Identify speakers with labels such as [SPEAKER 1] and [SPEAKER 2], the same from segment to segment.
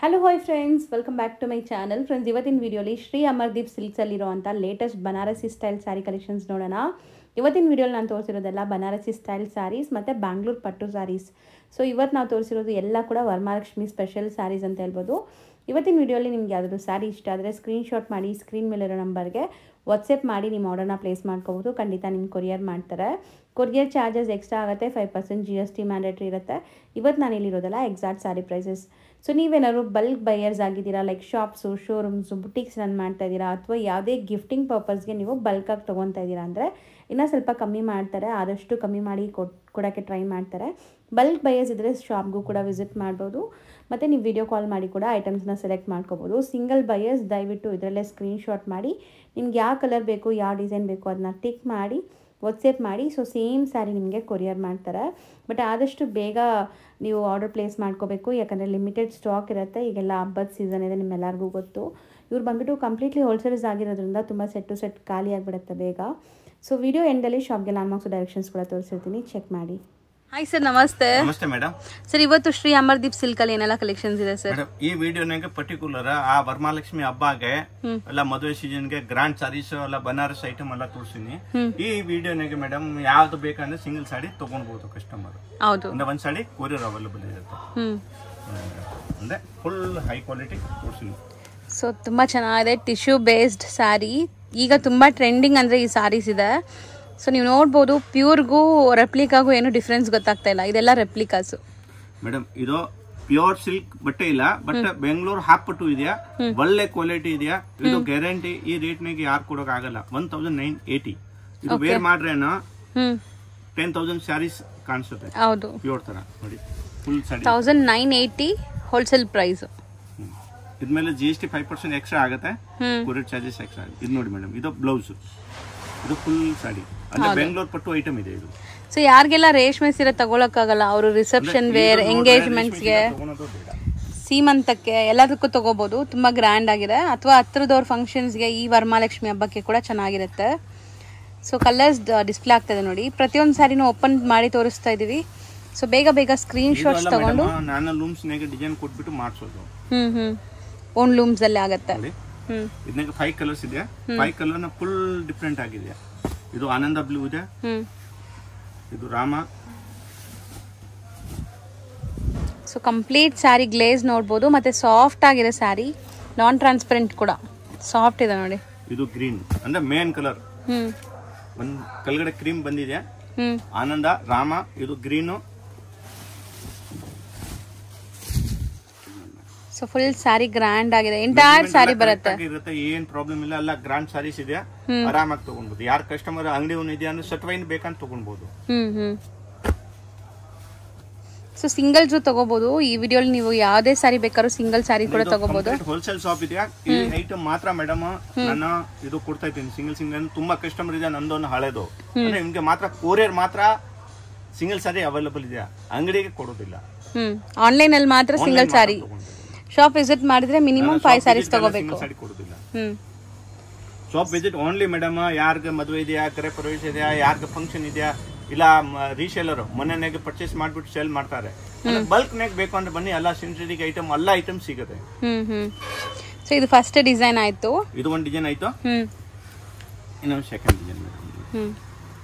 [SPEAKER 1] Hello hi friends, welcome back to my channel. Friends, ಇವತ್ತಿನ ವಿಡಿಯೋಲಿ ಶ್ರೀ ಅಮರ್ದೀಪ್ ಸಿಲ್ಕ್ಸಲ್ಲಿರುವಂಥ latest Banarasi style sari collections ನೋಡೋಣ. ಇವತ್ತಿನ ವಿಡಿಯೋಲಿ ನಾನು ತೋರಿಸಿರೋದೆಲ್ಲ ಬನಾರಸಿ ಸ್ಟೈಲ್ ಸ್ಯಾರೀಸ್ ಮತ್ತು ಬ್ಯಾಂಗ್ಳೂರ್ ಪಟ್ಟು ಸ್ಯಾರೀಸ್. ಸೊ ಇವತ್ತು ನಾವು ತೋರಿಸಿರೋದು ಎಲ್ಲ ಕೂಡ ವರಮಹಾಲಕ್ಷ್ಮಿ ಸ್ಪೆಷಲ್ ಸ್ಯಾರೀಸ್ ಅಂತ ಹೇಳ್ಬೋದು. ಇವತ್ತಿನ ವಿಡಿಯೋಲಿ ನಿಮ್ಗೆ ಯಾವುದಾದ್ರು ಸ್ಯಾರಿ ಇಷ್ಟ ಆದರೆ ಸ್ಕ್ರೀನ್ಶಾಟ್ ಮಾಡಿ ಸ್ಕ್ರೀನ್ ಮೇಲಿರೋ ನಂಬರ್ಗೆ ವಾಟ್ಸಪ್ ಮಾಡಿ ನಿಮ್ಮ ಆರ್ಡರ್ನ ಪ್ಲೇಸ್ ಮಾಡ್ಕೋಬೋದು. ಖಂಡಿತ ನಿಮ್ಗೆ ಕೊರಿಯರ್ ಮಾಡ್ತಾರೆ. ಕೊರಿಯರ್ ಚಾರ್ಜಸ್ ಎಕ್ಸ್ಟ್ರಾ ಆಗುತ್ತೆ, 5% GST ಮ್ಯಾಂಡೇಟ್ರಿ ಇರುತ್ತೆ. ಇವತ್ತು ನಾನು ಇಲ್ಲಿರೋದಲ್ಲ ಎಕ್ಸಾಕ್ಟ್ ಸ್ಯಾರಿ ಪ್ರೈಸಸ್. ಸೊ ನೀವೇನಾದ್ರು ಬಲ್ಕ್ ಬೈಯರ್ಸ್ ಆಗಿದ್ದೀರಾ, like shops, showrooms, boutiques run ಮಾಡ್ತಾ ಇದ್ದೀರಾ, ಅಥವಾ ಯಾವುದೇ ಗಿಫ್ಟಿಂಗ್ ಪರ್ಪಸ್ಗೆ ನೀವು ಬಲ್ಕಾಗಿ ತೊಗೊತಾ ಇದ್ದೀರಾ ಅಂದರೆ ಇನ್ನೂ ಸ್ವಲ್ಪ ಕಮ್ಮಿ ಮಾಡ್ತಾರೆ. ಆದಷ್ಟು ಕಮ್ಮಿ ಮಾಡಿ ಕೊಡೋಕ್ಕೆ ಟ್ರೈ ಮಾಡ್ತಾರೆ. ಬಲ್ಕ್ ಬೈಯರ್ಸ್ ಇದ್ದರೆ ಶಾಪ್ಗೂ ಕೂಡ ವಿಸಿಟ್ ಮಾಡ್ಬೋದು. ಮತ್ತು ನೀವು ವಿಡಿಯೋ ಕಾಲ್ ಮಾಡಿ ಕೂಡ ಐಟಮ್ಸ್ನ ಸೆಲೆಕ್ಟ್ ಮಾಡ್ಕೋಬೋದು. ಸಿಂಗಲ್ ಬೈಯರ್ಸ್ ದಯವಿಟ್ಟು ಇದರಲ್ಲೇ ಸ್ಕ್ರೀನ್ಶಾಟ್ ಮಾಡಿ ನಿಮ್ಗೆ ಯಾವ ಕಲರ್ ಬೇಕು, ಯಾವ ಡಿಸೈನ್ ಬೇಕು ಅದನ್ನ ಟಿಕ್ ಮಾಡಿ ವಾಟ್ಸಪ್ ಮಾಡಿ. ಸೊ ಸೇಮ್ ಸ್ಯಾರಿ ನಿಮಗೆ ಕೊರಿಯರ್ ಮಾಡ್ತಾರೆ. ಬಟ್ ಆದಷ್ಟು ಬೇಗ ನೀವು ಆರ್ಡರ್ ಪ್ಲೇಸ್ ಮಾಡ್ಕೋಬೇಕು, ಯಾಕಂದರೆ ಲಿಮಿಟೆಡ್ ಸ್ಟಾಕ್ ಇರುತ್ತೆ. ಈಗೆಲ್ಲ ಹಬ್ಬದ ಸೀಸನ್ ಇದೆ, ನಿಮ್ಮೆಲ್ಲರಿಗೂ ಗೊತ್ತು. ಇವ್ರು ಬಂದುಬಿಟ್ಟು ಕಂಪ್ಲೀಟ್ಲಿ ಹೋಲ್ಸೇಲ್ಸ್ ಆಗಿರೋದ್ರಿಂದ ತುಂಬ ಸೆಟ್ ಖಾಲಿ ಆಗಿಬಿಡುತ್ತೆ ಬೇಗ. ಸೊ ವಿಡಿಯೋ ಎಂಡಲ್ಲಿ ಶಾಪ್ಗೆ ಲ್ಯಾಂಡ್ಮಾರ್ಕ್ಸ್ ಡೈರೆಕ್ಷನ್ಸ್ ಕೂಡ ತೋರಿಸಿರ್ತೀನಿ, ಚೆಕ್ ಮಾಡಿ. ಹಾಯ್ ಸರ್, ನಮಸ್ತೆ.
[SPEAKER 2] ನಮಸ್ತೆ ಮೇಡಮ್.
[SPEAKER 1] ಸರ್, ಇವತ್ತು ಶ್ರೀ ಅಮರ್ದೀಪ್ ಸಿಲ್ಕ್ ಅಲ್ಲಿ ಏನೆಲ್ಲ ಕಲೆಕ್ಷನ್ಸ್ ಇದೆ ಸರ್?
[SPEAKER 2] ಈ ವಿಡಿಯೋನಾಗ ಪರ್ಟಿಕ್ಯುಲರ್ ಆ ವರಮಹಾಲಕ್ಷ್ಮಿ ಹಬ್ಬಗೆ ಎಲ್ಲ ಮದುವೆ ಸೀಸನ್ಗೆ ಗ್ರಾಂಡ್ ಸಾರೀಸ್ ಎಲ್ಲ ಬನಾರಸ್ ಐಟಮ್ ಎಲ್ಲ ತೋರಿಸಿನಿ. ಈ ವಿಡಿಯೋನಾಗ ಮೇಡಮ್ ಯಾವ್ದು ಬೇಕಂದ್ರೆ ಸಿಂಗಲ್ ಸಾಡಿ ತಗೊಂಡ್ಬೋದು ಕಸ್ಟಮರ್.
[SPEAKER 1] ಹೌದು,
[SPEAKER 2] ಅಂದ್ರೆ ಒಂದ್ ಸಾಡಿ ಕೊರಿಯರ್ ಅವೈಲೇಬಲ್ ಇರುತ್ತೆ. ಅಂದ್ರೆ ಫುಲ್ ಹೈ ಕ್ವಾಲಿಟಿ ತೋರಿಸಿನಿ.
[SPEAKER 1] ಸೊ ತುಂಬಾ ಚೆನ್ನಾಗಿದೆ. ಟಿಶ್ಯೂ ಬೇಸ್ಡ್ ಸ್ಯಾರಿ ಈಗ ತುಂಬಾ ಟ್ರೆಂಡಿಂಗ್ ಅಂದ್ರೆ ಈ ಸ್ಯಾರೀಸ್ ಇದೆ. ಸೊ ನೀವು ನೋಡ್ಬೋದು, ಪ್ಯೂರ್ಗೂ ರೆಪ್ಲಿಕಾಗೂ ಏನು ಡಿಫ್ರೆನ್ಸ್ ಗೊತ್ತಾಗ್ತಾ ಇಲ್ಲ. ಇದೆಲ್ಲ ರೆಪ್ಲಿಕಾಸ್
[SPEAKER 2] ಮೇಡಮ್. ಇದು ಪ್ಯೂರ್ ಸಿಲ್ಕ್ ಬಟ್ಟೆ ಇಲ್ಲ, ಬಟ್ ಬೆಂಗಳೂರು ಹಾಪಟ್ಟು ಇದೆಯಾ, ಒಳ್ಳೆ ಕ್ವಾಲಿಟಿ ಇದೆಯಾ, ಇದು ಗ್ಯಾರಂಟಿ. ಈ ರೇಟ್ ನಾಗ ಯಾರು ಕೊಡೋಕ್ ಆಗಲ್ಲ. 1980 ಇದು ವೇರ್ ಮಾಡ್ರೇನ 10,000 ಸ್ಯಾರೀಸ್ ಕಾಣಿಸುತ್ತೆ.
[SPEAKER 1] ಹೌದು,
[SPEAKER 2] ಪ್ಯೂರ್ ತರ ನೋಡಿ. ಫುಲ್ ಸಾಡಿ
[SPEAKER 1] 1980 ಹೋಲ್ಸೇಲ್ ಪ್ರೈಸ್.
[SPEAKER 2] ಇದ್ಮೇಲೆ GST 5% ಎಕ್ಸ್ಟ್ರಾ ಆಗುತ್ತೆ, ಕೊರಿಯರ್ ಚಾರ್ಜಸ್ ಎಕ್ಸ್ಟ್ರಾ ಆಗುತ್ತೆ. ಇದು ನೋಡಿ ಮೇಡಮ್, ಇದು ಬ್ಲೌಸ್, ಇದು ಫುಲ್ ಸಾಡಿ ಅಂದ್ರೆ ಬೆಂಗಳೂರು ಪಟ್ಟು ಐಟಮ್ ಇದೆ ಇದು.
[SPEAKER 1] ಸೊ ಯಾರಿಗೆಲ್ಲ ರೇಷ್ಮೆ ಸೀರೆ ತಗೊಳಕ್ಕಾಗಲ್ಲ ಅವರು ರಿಸೆಪ್ಷನ್ ವೇರ್, ಎಂಗೇಜ್ಮೆಂಟ್ಸ್ಗೆ, ಸೀಮಂತಕ್ಕೆ ಎಲ್ಲದಕ್ಕೂ ತಗೋಬಹುದು. ತುಂಬಾ ಗ್ರ್ಯಾಂಡ್ ಆಗಿದೆ. ಅಥವಾ ಹತ್ರದವ್ರ ಫಂಕ್ಷನ್ಸ್ಗೆ, ಈ ವರಮಹಾಲಕ್ಷ್ಮಿ ಹಬ್ಬಕ್ಕೆ ಕೂಡ ಚೆನ್ನಾಗಿರುತ್ತೆ. ಸೊ ಕಲರ್ಸ್ ಡಿಸ್ಪ್ಲೇ ಆಗ್ತದೆ ನೋಡಿ. ಪ್ರತಿಯೊಂದು ಸ್ಯಾರಿನೂ ಓಪನ್ ಮಾಡಿ ತೋರಿಸ್ತಾ ಇದೀವಿ. ಸೊ ಬೇಗ ಸ್ಕ್ರೀನ್ ಶಾಟ್ಸ್ ತಗೊಂಡು
[SPEAKER 2] ನಾನು ಲೂಮ್ಸ್ ನಾಗ ಡಿಸೈನ್ ಕೊಟ್ಬಿಟ್ಟು ಮಾಡಿಸೋದು.
[SPEAKER 1] ಓನ್ ಲೂಮ್ಸ್ ಅಲ್ಲಿ ಆಗುತ್ತೆ.
[SPEAKER 2] ಇದನ್ನಾಗ 5 ಕಲರ್ಸ್ ಇದೆ. 5 ಕಲರ್ ಫುಲ್ ಡಿಫ್ರೆಂಟ್ ಆಗಿದೆ. ಇದು ಆನಂದ ಬ್ಲೂ ಇದೆ, ಇದು Rama.
[SPEAKER 1] So complete sari glaze ನೋಡ್ಬೋದು. ಮತ್ತೆ ಸಾಫ್ಟ್ ಆಗಿದೆ ಸ್ಯಾರಿ, ನಾನ್ ಟ್ರಾನ್ಸ್ಪರೆಂಟ್ ಕೂಡ ಸಾಫ್ಟ್ ಇದೆ ನೋಡಿ.
[SPEAKER 2] ಇದು ಗ್ರೀನ್ ಅಂದ್ರೆ ಮೇನ್ ಕಲರ್. ಒಂದ್ ಕೆಳಗಡೆ ಕ್ರೀಮ್ ಬಂದಿದೆ. ಆನಂದ, ರಾಮ, ಇದು green.
[SPEAKER 1] So full sari grand ಆಗಿದೆ. ಎಂಟೈರ್ ಸ್ಯಾರಿ ಬರುತ್ತೆ,
[SPEAKER 2] ಏನ್ ಪ್ರಾಬ್ಲಮ್ ಇಲ್ಲ. ಎಲ್ಲ ಗ್ರಾಂಡ್ ಸ್ಯಾರೀಸ್ ಇದೆ, ಆರಾಮಾಗಿ ತಗೊಂಡ್ಬೋದು. ಯಾರ ಕಸ್ಟಮರ್ ಅಂಗಡಿ ಇದೆ ಅಂದ್ರೆ ಸಟ್ವೈನ್ ಬೇಕಂತ ತಗೊಂಡ್ಬೋದು.
[SPEAKER 1] ಸೊ ಸಿಂಗಲ್ಸ್ ತಗೋಬಹುದು. ಈ ವಿಡಿಯೋಲಿ ನೀವು ಯಾವ್ದೇ ಸ್ಯಾರಿ ಬೇಕಾದ್ರೂ ಸಿಂಗಲ್ ಸ್ಯಾರಿ ಕೂಡ ತಗೋಬಹುದು.
[SPEAKER 2] ಹೋಲ್ಸೇಲ್ ಶಾಪ್ ಇದೆಯಾ, ಈ ಐಟಮ್ ಮಾತ್ರ ಮೇಡಮ್ ನಾನು ಇದು ಕೊಡ್ತಾ ಇದ್ದೀನಿ. ಸಿಂಗಲ್ ತುಂಬಾ ಕಸ್ಟಮರ್ ಇದೆ ನಂದೊಂದು ಹಳೆದು. ನಿಮ್ಗೆ ಮಾತ್ರ ಕೊರಿಯರ್ ಮಾತ್ರ ಸಿಂಗಲ್ ಸ್ಯಾರಿ ಅವೈಲೇಬಲ್ ಇದೆಯಾ, ಅಂಗಡಿಗೆ ಕೊಡೋದಿಲ್ಲ.
[SPEAKER 1] ಆನ್ಲೈನ್ ಅಲ್ಲಿ ಮಾತ್ರ ಸಿಂಗಲ್ ಸ್ಯಾರಿ. ಶಾಪ್ ವಿಸಿಟ್ ಮಾಡಿದ್ರೆ ಮಿನಿಮಮ್ 5 ಸ್ಯಾರೀಸ್ ತಗೋಬೇಕು.
[SPEAKER 2] Shop visit only madam. ಯಾರ್ಗ ಮದುವೆ ಇದೆಯಾ, ಕರೆ ಪ್ರವೇಶ ಇದೆಯಾ, ಯಾರ್ಗ ಫಂಕ್ಷನ್ ಇದೆಯಾ, ಇಲ್ಲ ರೀಸೇಲರ್ ಮನೆಯಾಗ ಪರ್ಚೇಸ್ ಮಾಡ್ಬಿಟ್ಟು ಸೇಲ್ ಮಾಡ್ತಾರೆ. ಬಲ್ಕ್ ನಾಗ ಬೇಕು ಅಂದ್ರೆ ಬನ್ನಿ, ಎಲ್ಲ ಸಿಂಥೆಟಿಕ್ ಐಟಮ್ ಎಲ್ಲ ಐಟಮ್ ಸಿಗುತ್ತೆ.
[SPEAKER 1] ಸೊ ಇದು ಫಸ್ಟ್ ಡಿಸೈನ್ ಆಯ್ತು.
[SPEAKER 2] ಇದು ಒಂದು ಡಿಸೈನ್ ಆಯ್ತು. ಇನ್ನೊಂದು ಸೆಕೆಂಡ್ ಡಿಸೈನ್.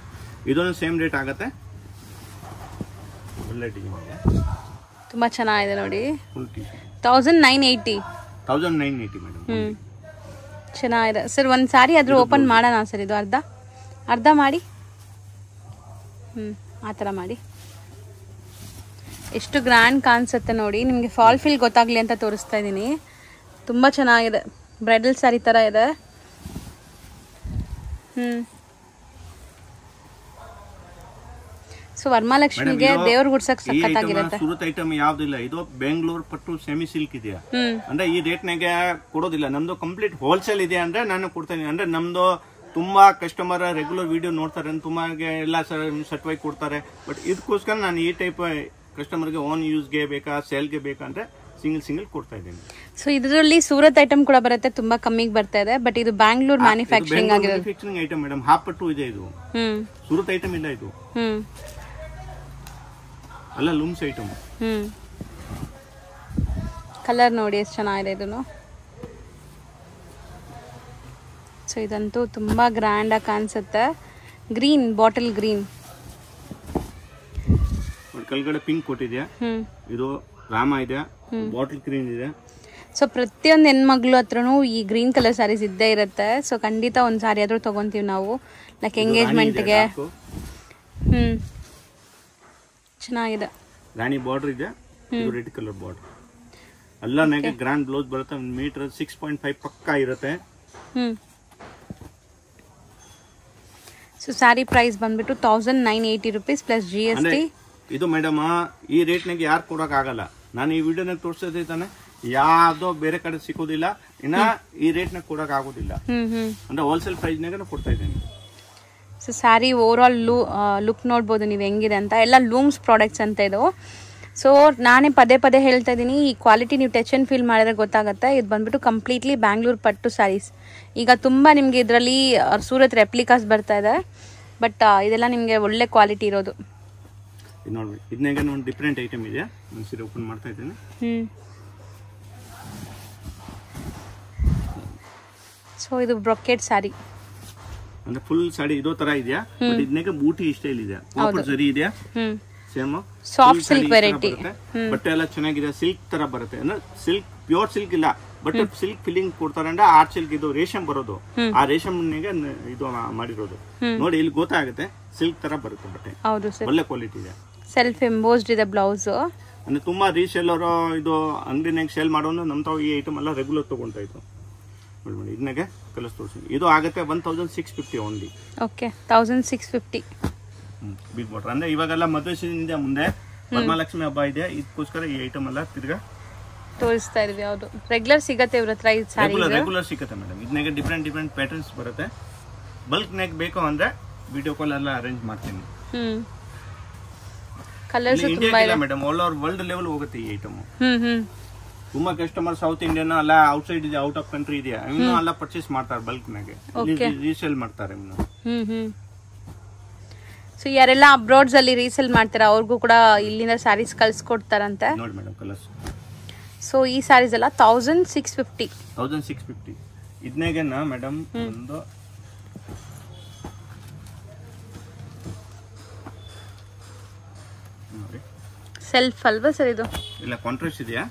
[SPEAKER 2] ಇದೊಂದು ಸೇಮ್ ರೇಟ್ ಆಗುತ್ತೆ. ಒಳ್ಳೆ ಡಿಸೈನ್ ಇದೆ,
[SPEAKER 1] ತುಂಬಾ ಚೆನ್ನಾಗಿದೆ ನೋಡಿ.
[SPEAKER 2] Full T
[SPEAKER 1] 1980
[SPEAKER 2] madam.
[SPEAKER 1] ಚೆನ್ನಾಗಿದೆ ಸರ್. ಒಂದ್ ಸಾರಿ ಆದ್ರೂ ಓಪನ್ ಮಾಡೋಣ ಸರ್. ಇದು ಅರ್ಧ ಮಾಡಿ, ಆ ಥರ ಮಾಡಿ. ಎಷ್ಟು ಗ್ರ್ಯಾಂಡ್ ಕಾಣಿಸುತ್ತೆ ನೋಡಿ. ನಿಮಗೆ ಫಾಲ್ ಫೀಲ್ ಗೊತ್ತಾಗ್ಲಿ ಅಂತ ತೋರಿಸ್ತಾ ಇದ್ದೀನಿ. ತುಂಬ ಚೆನ್ನಾಗಿದೆ, ಬ್ರೈಡಲ್ ಸ್ಯಾರಿ ಥರ ಇದೆ. ಸೊ ವರಮಹಾಲಕ್ಷ್ಮಿಗೆ ದೇವ್ರ ಗುಡ್ಸಕ್ ಸಖತ್ತಾಗಿರುತ್ತೆ.
[SPEAKER 2] ಸೂರತ್ ಐಟಮ್ ಯಾವ್ದಿಲ್ಲ. ಇದು ಬೆಂಗಳೂರು ಪಟ್ಟು ಸೆಮಿ ಸಿಲ್ಕ್ ಇದೆಯಾ ಅಂದ್ರೆ ಈ ರೇಟ್ ನಾಗ ಕೊಡೋದಿಲ್ಲ. ನಮ್ದು ಕಂಪ್ಲೀಟ್ ಹೋಲ್ಸೇಲ್ ಇದೆ ಅಂದ್ರೆ ನಾನು ಕೊಡ್ತೇನೆ. ಅಂದ್ರೆ ನಮ್ದು ತುಂಬಾ ಕಸ್ಟಮರ್ ರೆಗ್ಯುಲರ್ ವಿಡಿಯೋ ನೋಡ್ತಾರೆ, ತುಂಬಾ ಎಲ್ಲ ಸರ್ಟಿಫೈ ಕೊಡ್ತಾರೆ. ಬಟ್ ಇದಕ್ಕೋಸ್ಕರ ನಾನು ಈ ಟೈಪ್ ಕಸ್ಟಮರ್ಗೆ ಓನ್ ಯೂಸ್ಗೆ ಬೇಕಾ, ಸೇಲ್ಗೆ ಬೇಕಾ ಅಂದ್ರೆ ಸಿಂಗಲ್ ಕೊಡ್ತಾ ಇದ್ದೀನಿ.
[SPEAKER 1] ಸೊ ಇದರಲ್ಲಿ ಸೂರತ್ ಐಟಮ್ ಕೂಡ ಬರುತ್ತೆ, ತುಂಬಾ ಕಮ್ಮಿಗೆ ಬರ್ತಾ ಇದೆ. ಬಟ್ ಇದು ಬ್ಯಾಂಗ್ಳೂರ್ ಮ್ಯಾನುಫ್ಯಾಕ್ಚರಿಂಗ್ ಆಗಿರೋದು.
[SPEAKER 2] Manufacturing item madam. ಹಾಪಟ್ಟು ಇದೆ ಇದು, ಸೂರತ್ ಐಟಮ್ ಇಲ್ಲ ಇದು. ಅಲ್ಲ ಲೂಮ್ಸ್ ಐಟಮ್.
[SPEAKER 1] ಕಲರ್ ನೋಡಿ ಎಷ್ಟು ಚೆನ್ನಾಗಿದೆ ಇದನ್ನು. ಸೊ ಇದಂತೂ ತುಂಬ ಗ್ರ್ಯಾಂಡಾಗಿ ಕಾಣಿಸುತ್ತೆ. ಗ್ರೀನ್, ಬಾಟಲ್ ಗ್ರೀನ್,
[SPEAKER 2] ಕೆಳಗಡೆ ಪಿಂಕ್ ಕೊಟ್ಟಿದ್ಯಾ, ಇದು ರಾಮ ಇದೆ, ಬಾಟಲ್ ಗ್ರೀನ್ ಇದೆ.
[SPEAKER 1] ಸೊ ಪ್ರತಿಯೊಂದು ಹೆಣ್ಮಗ್ಳು ಹತ್ರನೂ ಈ ಗ್ರೀನ್ ಕಲರ್ ಸ್ಯಾರೀಸ್ ಇದ್ದೇ ಇರುತ್ತೆ. ಸೊ ಖಂಡಿತ ಒಂದು ಸಾರಿ ಆದ್ರೂ ತಗೊಂತೀವಿ ನಾವು, ಲೈಕ್ ಎಂಗೇಜ್ಮೆಂಟ್ಗೆ. ಚೆನ್ನಾಗಿದೆ.
[SPEAKER 2] ರಾಣಿ ಬಾರ್ಡರ್ ಇದೆ, ಇದು ರೆಡ್ ಕಲರ್ ಬಾರ್ಡರ್. ಎಲ್ಲಾನೆಗೆ ಗ್ರ್ಯಾಂಡ್ ಬ್ಲೌಸ್ ಬರುತ್ತೆ. ಮೀಟರ್ 6.5 ಪಕ್ಕಾ ಇರುತ್ತೆ.
[SPEAKER 1] ಸೊ ಸ್ಯಾರಿ ಪ್ರೈಸ್ ಬಂದ್ಬಿಟ್ಟು 1980 rupees ಪ್ಲಸ್ GST.
[SPEAKER 2] ಇದು ಮೇಡಮ್ ಈ ರೇಟ್ನಾಗ ಯಾರು ಕೊಡಕ್ ಆಗಲ್ಲ. ನಾನು ಈ ವಿಡಿಯೋನಾಗ ತೋರಿಸ್ತಾ ಇದ್ದಾನೆ, ಯಾವ್ದೋ ಬೇರೆ ಕಡೆ ಸಿಗೋದಿಲ್ಲ, ಇನ್ನ ಈ ರೇಟ್ನಾಗ ಕೊಡಕ್ ಆಗೋದಿಲ್ಲ. ಅಂದ್ರೆ ಹೋಲ್ಸೇಲ್ ಪ್ರೈಸ್ನಾಗ ಕೊಡ್ತಾ ಇದ್ದೀನಿ.
[SPEAKER 1] So sari over all look ನೋಡ್ಬೋದು ನೀವು ಹೆಂಗಿದೆ ಅಂತ. ಎಲ್ಲ ಲೂಮ್ಸ್ ಪ್ರಾಡಕ್ಟ್ಸ್ ಅಂತ ಇದು. ಸೊ ನಾನೇ ಪದೇ ಪದೇ ಹೇಳ್ತಾ ಇದ್ದೀನಿ, ಈ ಕ್ವಾಲಿಟಿ ನೀವು ಟಚ್ ಆ್ಯಂಡ್ ಫೀಲ್ ಮಾಡಿದ್ರೆ ಗೊತ್ತಾಗುತ್ತೆ. ಇದು ಬಂದ್ಬಿಟ್ಟು ಕಂಪ್ಲೀಟ್ಲಿ ಬ್ಯಾಂಗ್ಳೂರ್ ಪಟ್ಟು ಸ್ಯಾರೀಸ್. ಈಗ ತುಂಬ ನಿಮಗೆ ಇದರಲ್ಲಿ ಸೂರತ್ ರೆಪ್ಲಿಕಾಸ್ ಬರ್ತಾ ಇದೆ, ಬಟ್ ಇದೆಲ್ಲ ನಿಮಗೆ ಒಳ್ಳೆ ಕ್ವಾಲಿಟಿ ಇರೋದು.
[SPEAKER 2] ಇದು ನೋಡಿ, ಇದನ್ನಾಗ ಒಂದು ಡಿಫ್ರೆಂಟ್ ಐಟಮ್ ಇದೆ. ನಾನು ಸೀರೆ ಓಪನ್ ಮಾಡ್ತಾ ಇದ್ದೀನಿ.
[SPEAKER 1] ಸೊ ಇದು ಬ್ರೊಕೆಟ್ ಸ್ಯಾರಿ,
[SPEAKER 2] ಅಂದ್ರೆ ಫುಲ್ ಸಾಡಿ ಇದೋ ತರ ಇದೆಯಾ, ಬಟ್ ಇದನ್ನಾಗ ಬೂಟಿ ಸ್ಟೈಲ್ ಇದೆ, ಕಾಪರ್ ಜರಿ ಇದೆ, ಸೇಮ್
[SPEAKER 1] ಸಾಫ್ಟ್ ಸಿಲ್ಕ್ ವೆರೈಟಿ.
[SPEAKER 2] ಬಟ್ಟೆ ಎಲ್ಲ ಚೆನ್ನಾಗಿದೆ, ಸಿಲ್ಕ್ ತರ ಬರುತ್ತೆ. ಅಂದ್ರೆ ಸಿಲ್ಕ್ ಪ್ಯೂರ್ ಸಿಲ್ಕ್ ಇಲ್ಲ, ಬಟ್ ಸಿಲ್ಕ್ ಫಿಲ್ಲಿಂಗ್ ಕೊಡ್ತಾರೆ. ಅಂದ್ರೆ ಆರ್ಟ್ ಸಿಲ್ಕ್ ಇದು ರೇಷಮ್ ಬರೋದು, ಆ ರೇಷಮ್ ಇದು ಮಾಡಿರೋದು ನೋಡಿ, ಇಲ್ಲಿ ಗೊತ್ತಾಗುತ್ತೆ ಸಿಲ್ಕ್ ತರ ಬರುತ್ತೆ ಬಟ್ಟೆ.
[SPEAKER 1] ಹೌದು ಸರ್,
[SPEAKER 2] ಒಳ್ಳೆ ಕ್ವಾಲಿಟಿ ಇದೆ.
[SPEAKER 1] ಸೆಲ್ಫ್ ಎಂಬೋಸ್ಡ್ ಇದೆ ಬ್ಲೌಸ್.
[SPEAKER 2] ಅಂದ್ರೆ ತುಂಬಾ ರೀಸೇಲರ್ ಇದು ಅಂಗಡಿನಾಗ ಸೇಲ್ ಮಾಡೋನು ನಮ್ ತಾವು ಈ ಐಟಮ್ ಎಲ್ಲ ರೆಗ್ಯುಲರ್ ತಗೊಂತಾ ಇತ್ತು. ನೋಡಿ ಇದನ್ನಾಗೆ ಕಲರ್ಸ್ ತೋರಿಸಿ. ಇದು ಆಗುತ್ತೆ 1650 ಓನ್ಲಿ.
[SPEAKER 1] Okay, 1650
[SPEAKER 2] big border. ಅಂದ್ರೆ ಇವಾಗೆಲ್ಲ ಮದುವೆ ಸೀಸನ್ ಮುಂದೆ ವರಮಹಾಲಕ್ಷ್ಮಿ ಹಬ್ಬ ಇದೆ, ಇದಕ್ಕೋಸ್ಕರ ಈ ಐಟಮ್ ಎಲ್ಲ ತಿರ್ಗಾ
[SPEAKER 1] ತೋರಿಸ್ತಾ ಇದೀವಿ. ಹೌದು, ರೆಗ್ಯುಲರ್ ಸಿಗತ್ತೆ ಇವ್ರ ಹತ್ರ ಈ ಸ್ಯಾರಿ.
[SPEAKER 2] ರೆಗ್ಯುಲರ್ ಸಿಗುತ್ತೆ ಮೇಡಮ್. ಇದನ್ನಾಗ ಡಿಫ್ರೆಂಟ್ ಡಿಫ್ರೆಂಟ್ ಪ್ಯಾಟರ್ನ್ಸ್ ಬರುತ್ತೆ. ಬಲ್ಕ್ ನೆಕ್ ಬೇಕು ಅಂದ್ರೆ ವಿಡಿಯೋ ಕಾಲ್ ಎಲ್ಲ ಅರೇಂಜ್ ಮಾಡ್ತೀನಿ.
[SPEAKER 1] ಕಲರ್ಸ್ ತುಂಬಾ ಇದೆ
[SPEAKER 2] madam, all over world level ಹೋಗುತ್ತೆ ಈ ಐಟಮ್. ತುಂಬಾ ಕಸ್ಟಮರ್ ಸೌತ್ ಇಂಡಿಯನ್ ಅಲ್ಲ, ಔಟ್ಸೈಡ್ ಇದೆ, ಔಟ್ ಆಫ್ ಕಂಟ್ರಿ ಇದೆಯಾ, ಇನ್ನು ಎಲ್ಲ ಪರ್ಚೇಸ್ ಮಾಡ್ತಾರೆ ಬಲ್ಕ್ ನಾಗೆ, ರೀಸೇಲ್ ಮಾಡ್ತಾರೆ ಇನ್ನು.
[SPEAKER 1] ಸೊ ಯಾರೆಲ್ಲ ಅಬ್ರಾಡ್ಸ್ ಅಲ್ಲಿ ರೀಸೇಲ್ ಮಾಡ್ತಾರೆ ಅವ್ರಿಗೂ ಕೂಡ ಇಲ್ಲಿಂದ ಸ್ಯಾರೀಸ್ ಕಳ್ಸಿಕೊಡ್ತಾರಂತೆ.
[SPEAKER 2] ನೋಡಿ ಮೇಡಮ್ ಕಲರ್ಸ್.
[SPEAKER 1] ಸೊ ಈ ಸ್ಯಾರೀಸ್ ಎಲ್ಲ 1650.
[SPEAKER 2] 1650. ಇದನ್ನಾಗೆ ಮೇಡಮ್ ಒಂದು
[SPEAKER 1] ಸೆಲ್ಫ್ ಅಲ್ವಾ ಸರ್ ಇದು?
[SPEAKER 2] ಇಲ್ಲ, ಕಾಂಟ್ರಾಸ್ಟ್ ಇದೆಯಾ,